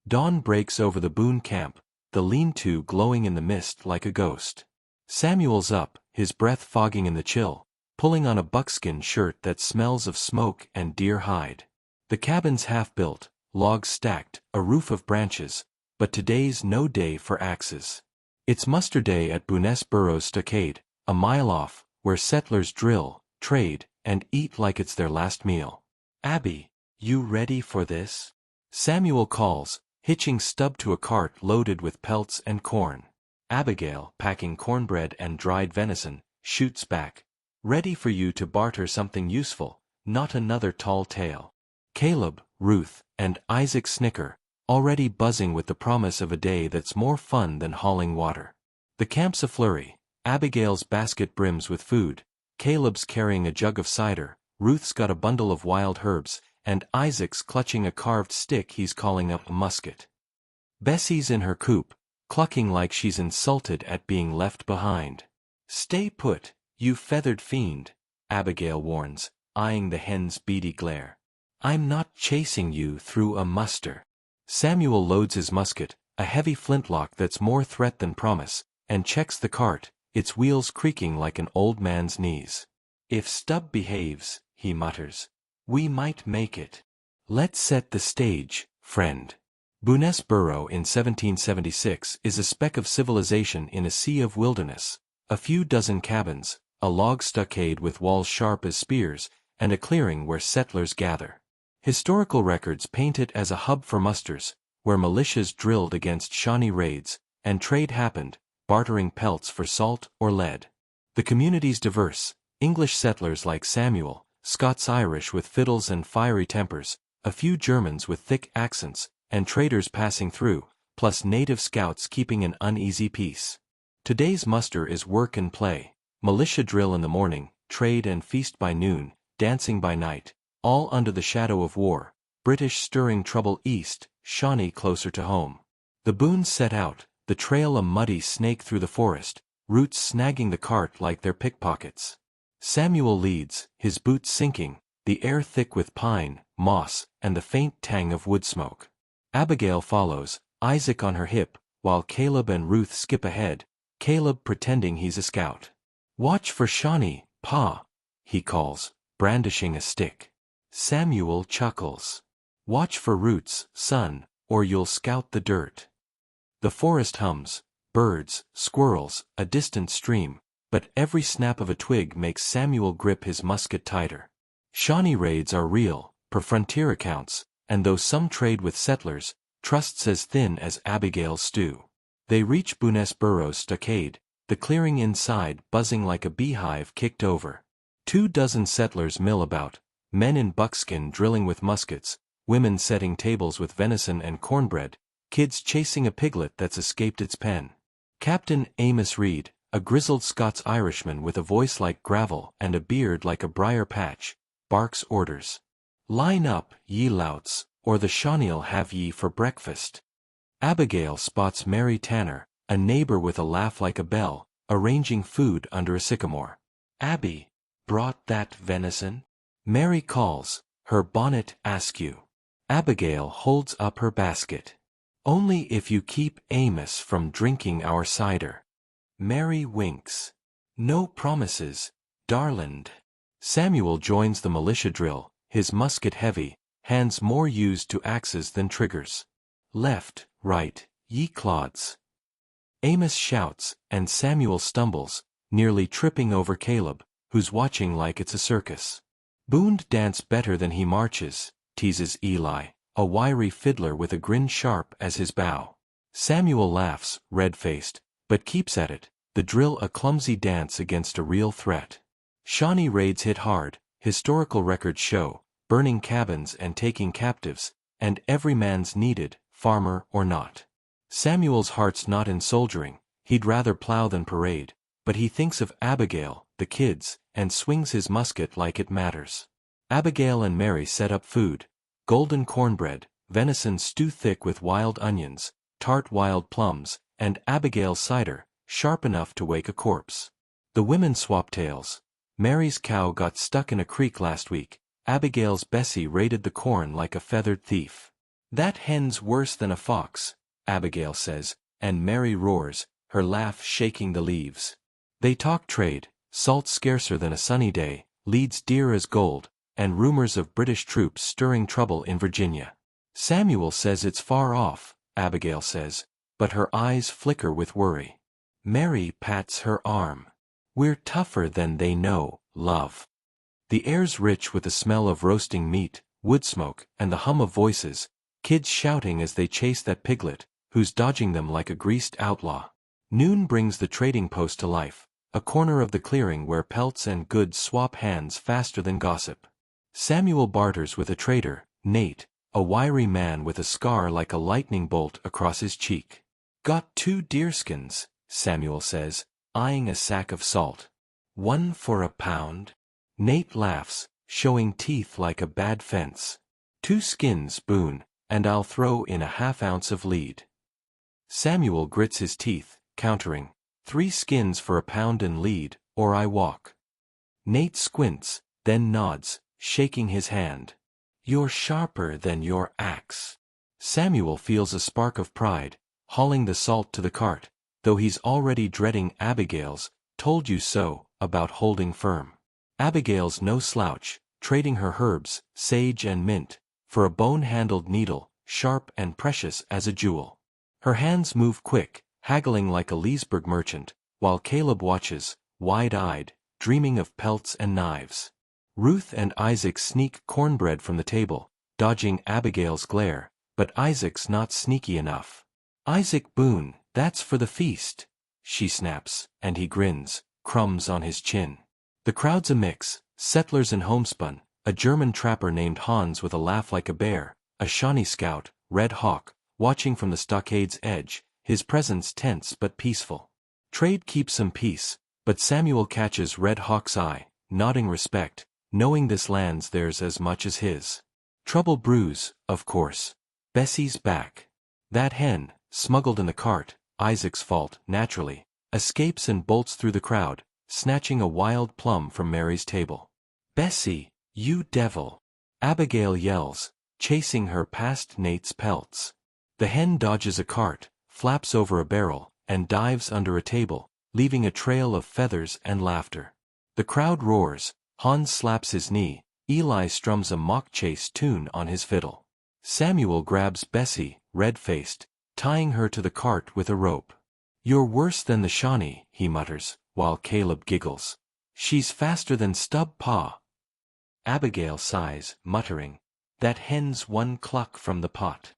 Dawn breaks over the Boone camp, the lean-to glowing in the mist like a ghost. Samuel's up, his breath fogging in the chill, pulling on a buckskin shirt that smells of smoke and deer hide. The cabin's half-built, logs stacked, a roof of branches, but today's no day for axes. It's muster day at Boones Burrows Stockade, a mile off, where settlers drill, trade, and eat like it's their last meal. Abby, you ready for this? Samuel calls, hitching Stub to a cart loaded with pelts and corn. Abigail, packing cornbread and dried venison, shoots back. Ready for you to barter something useful, not another tall tale. Caleb, Ruth, and Isaac snicker, already buzzing with the promise of a day that's more fun than hauling water. The camp's a flurry. Abigail's basket brims with food, Caleb's carrying a jug of cider, Ruth's got a bundle of wild herbs, and Isaac's clutching a carved stick he's calling up a musket. Bessie's in her coop, clucking like she's insulted at being left behind. Stay put, you feathered fiend, Abigail warns, eyeing the hen's beady glare. I'm not chasing you through a muster. Samuel loads his musket, a heavy flintlock that's more threat than promise, and checks the cart, its wheels creaking like an old man's knees. If Stub behaves, he mutters, we might make it. Let's set the stage, friend. Boones Burrow in 1776 is a speck of civilization in a sea of wilderness, a few dozen cabins, a log stockade with walls sharp as spears, and a clearing where settlers gather. Historical records paint it as a hub for musters, where militias drilled against Shawnee raids, and trade happened, bartering pelts for salt or lead. The community's diverse, English settlers like Samuel, Scots-Irish with fiddles and fiery tempers, a few Germans with thick accents, and traders passing through, plus native scouts keeping an uneasy peace. Today's muster is work and play, militia drill in the morning, trade and feast by noon, dancing by night, all under the shadow of war, British stirring trouble east, Shawnee closer to home. The Boones set out, the trail a muddy snake through the forest, roots snagging the cart like their pickpockets. Samuel leads, his boots sinking, the air thick with pine, moss, and the faint tang of wood smoke. Abigail follows, Isaac on her hip, while Caleb and Ruth skip ahead, Caleb pretending he's a scout. Watch for Shawnee, Pa, he calls, brandishing a stick. Samuel chuckles. Watch for roots, son, or you'll scout the dirt. The forest hums, birds, squirrels, a distant stream, but every snap of a twig makes Samuel grip his musket tighter. Shawnee raids are real, per frontier accounts, and though some trade with settlers, trusts as thin as Abigail's stew. They reach Bunes Burrows stockade, the clearing inside buzzing like a beehive kicked over. 24 settlers mill about, men in buckskin drilling with muskets, women setting tables with venison and cornbread, kids chasing a piglet that's escaped its pen. Captain Amos Reed, a grizzled Scots-Irishman with a voice like gravel and a beard like a briar patch, barks orders. "Line up, ye louts, or the Shawnee'll have ye for breakfast." Abigail spots Mary Tanner, a neighbor with a laugh like a bell, arranging food under a sycamore. "Abby, brought that venison?" Mary calls, her bonnet askew. Abigail holds up her basket. "Only if you keep Amos from drinking our cider." Mary winks. "No promises, darland." Samuel joins the militia drill, his musket heavy, hands more used to axes than triggers. "Left, right, ye clods." Amos shouts, and Samuel stumbles, nearly tripping over Caleb, who's watching like it's a circus. "Boond dance better than he marches," teases Eli, a wiry fiddler with a grin sharp as his bow. Samuel laughs, red-faced, but keeps at it, the drill a clumsy dance against a real threat. Shawnee raids hit hard, historical records show, burning cabins and taking captives, and every man's needed, farmer or not. Samuel's heart's not in soldiering, he'd rather plow than parade, but he thinks of Abigail, the kids, and swings his musket like it matters. Abigail and Mary set up food: golden cornbread, venison stew thick with wild onions, tart wild plums, and Abigail's cider, sharp enough to wake a corpse. The women swap tales. Mary's cow got stuck in a creek last week, Abigail's Bessie raided the corn like a feathered thief. "That hen's worse than a fox," Abigail says, and Mary roars, her laugh shaking the leaves. They talk trade, salt scarcer than a sunny day, leads dear as gold, and rumors of British troops stirring trouble in Virginia. "Samuel says it's far off," Abigail says, but her eyes flicker with worry. Mary pats her arm. "We're tougher than they know, love." The air's rich with the smell of roasting meat, wood smoke, and the hum of voices, kids shouting as they chase that piglet, who's dodging them like a greased outlaw. Noon brings the trading post to life, a corner of the clearing where pelts and goods swap hands faster than gossip. Samuel barters with a trader, Nate, a wiry man with a scar like a lightning bolt across his cheek. "Got 2 deerskins," Samuel says, eyeing a sack of salt. "1 for a pound?" Nate laughs, showing teeth like a bad fence. "2 skins, Boone, and I'll throw in a half-ounce of lead." Samuel grits his teeth, countering, "3 skins for a pound and lead, or I walk." Nate squints, then nods, shaking his hand. "You're sharper than your axe." Samuel feels a spark of pride, hauling the salt to the cart, though he's already dreading Abigail's "told you so" about holding firm. Abigail's no slouch, trading her herbs, sage and mint, for a bone-handled needle, sharp and precious as a jewel. Her hands move quick, haggling like a Leesburg merchant, while Caleb watches, wide-eyed, dreaming of pelts and knives. Ruth and Isaac sneak cornbread from the table, dodging Abigail's glare, but Isaac's not sneaky enough. "Isaac Boone, that's for the feast," she snaps, and he grins, crumbs on his chin. The crowd's a mix, settlers and homespun, a German trapper named Hans with a laugh like a bear, a Shawnee scout, Red Hawk, watching from the stockade's edge, his presence tense but peaceful. Trade keeps some peace, but Samuel catches Red Hawk's eye, nodding respect, knowing this land's theirs as much as his. Trouble brews, of course. Bessie's back. That hen, smuggled in the cart, Isaac's fault, naturally, escapes and bolts through the crowd, snatching a wild plum from Mary's table. "Bessie, you devil!" Abigail yells, chasing her past Nate's pelts. The hen dodges a cart, flaps over a barrel, and dives under a table, leaving a trail of feathers and laughter. The crowd roars, Hans slaps his knee, Eli strums a mock chase tune on his fiddle. Samuel grabs Bessie, red-faced, tying her to the cart with a rope. "You're worse than the Shawnee," he mutters, while Caleb giggles. "She's faster than Stub Pa." Abigail sighs, muttering, that hens one cluck from the pot.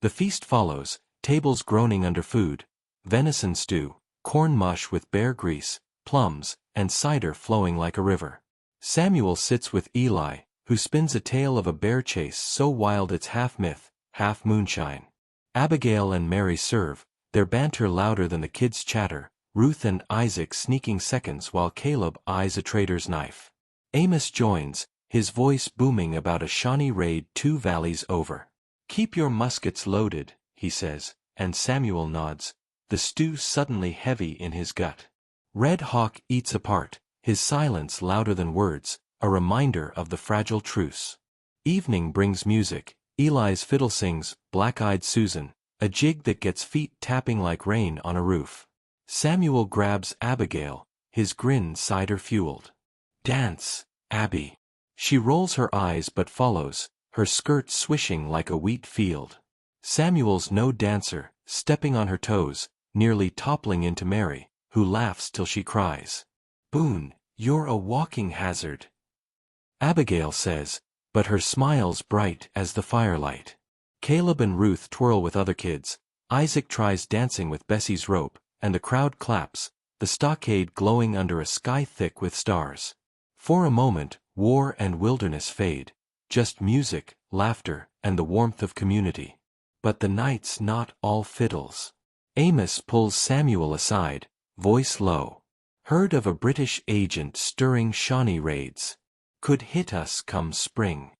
The feast follows, tables groaning under food, venison stew, corn mush with bear grease, plums, and cider flowing like a river. Samuel sits with Eli, who spins a tale of a bear chase so wild it's half myth, half moonshine. Abigail and Mary serve, their banter louder than the kids' chatter, Ruth and Isaac sneaking seconds while Caleb eyes a trader's knife. Amos joins, his voice booming about a Shawnee raid 2 valleys over. "Keep your muskets loaded," he says, and Samuel nods, the stew suddenly heavy in his gut. Red Hawk eats apart, his silence louder than words, a reminder of the fragile truce. Evening brings music. Eli's fiddle sings Black-Eyed Susan, a jig that gets feet tapping like rain on a roof. Samuel grabs Abigail, his grin cider-fueled. "Dance, Abby." She rolls her eyes but follows, her skirt swishing like a wheat field. Samuel's no dancer, stepping on her toes, nearly toppling into Mary, who laughs till she cries. "Boone, you're a walking hazard," Abigail says, but her smile's bright as the firelight. Caleb and Ruth twirl with other kids, Isaac tries dancing with Bessie's rope, and the crowd claps, the stockade glowing under a sky thick with stars. For a moment, war and wilderness fade, just music, laughter, and the warmth of community. But the night's not all fiddles. Amos pulls Samuel aside, voice low. "Heard of a British agent stirring Shawnee raids. Could hit us come spring."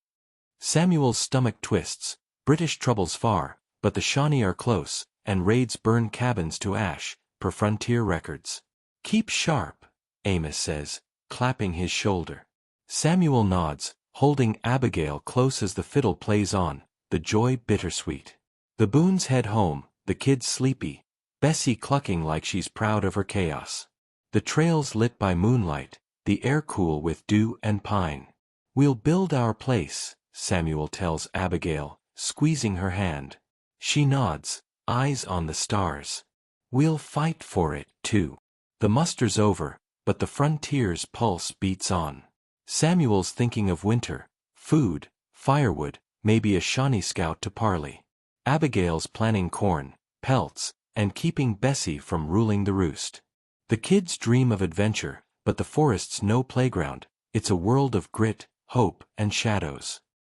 Samuel's stomach twists, British troubles far, but the Shawnee are close, and raids burn cabins to ash, per frontier records. "Keep sharp," Amos says, clapping his shoulder. Samuel nods, holding Abigail close as the fiddle plays on, the joy bittersweet. The Boones head home, the kids sleepy, Bessie clucking like she's proud of her chaos. The trails lit by moonlight, the air cool with dew and pine. "We'll build our place," Samuel tells Abigail, squeezing her hand. She nods, eyes on the stars. "We'll fight for it, too." The muster's over, but the frontier's pulse beats on. Samuel's thinking of winter, food, firewood, maybe a Shawnee scout to parley. Abigail's planning corn, pelts, and keeping Bessie from ruling the roost. The kids dream of adventure, but the forest's no playground, it's a world of grit, hope, and shadows.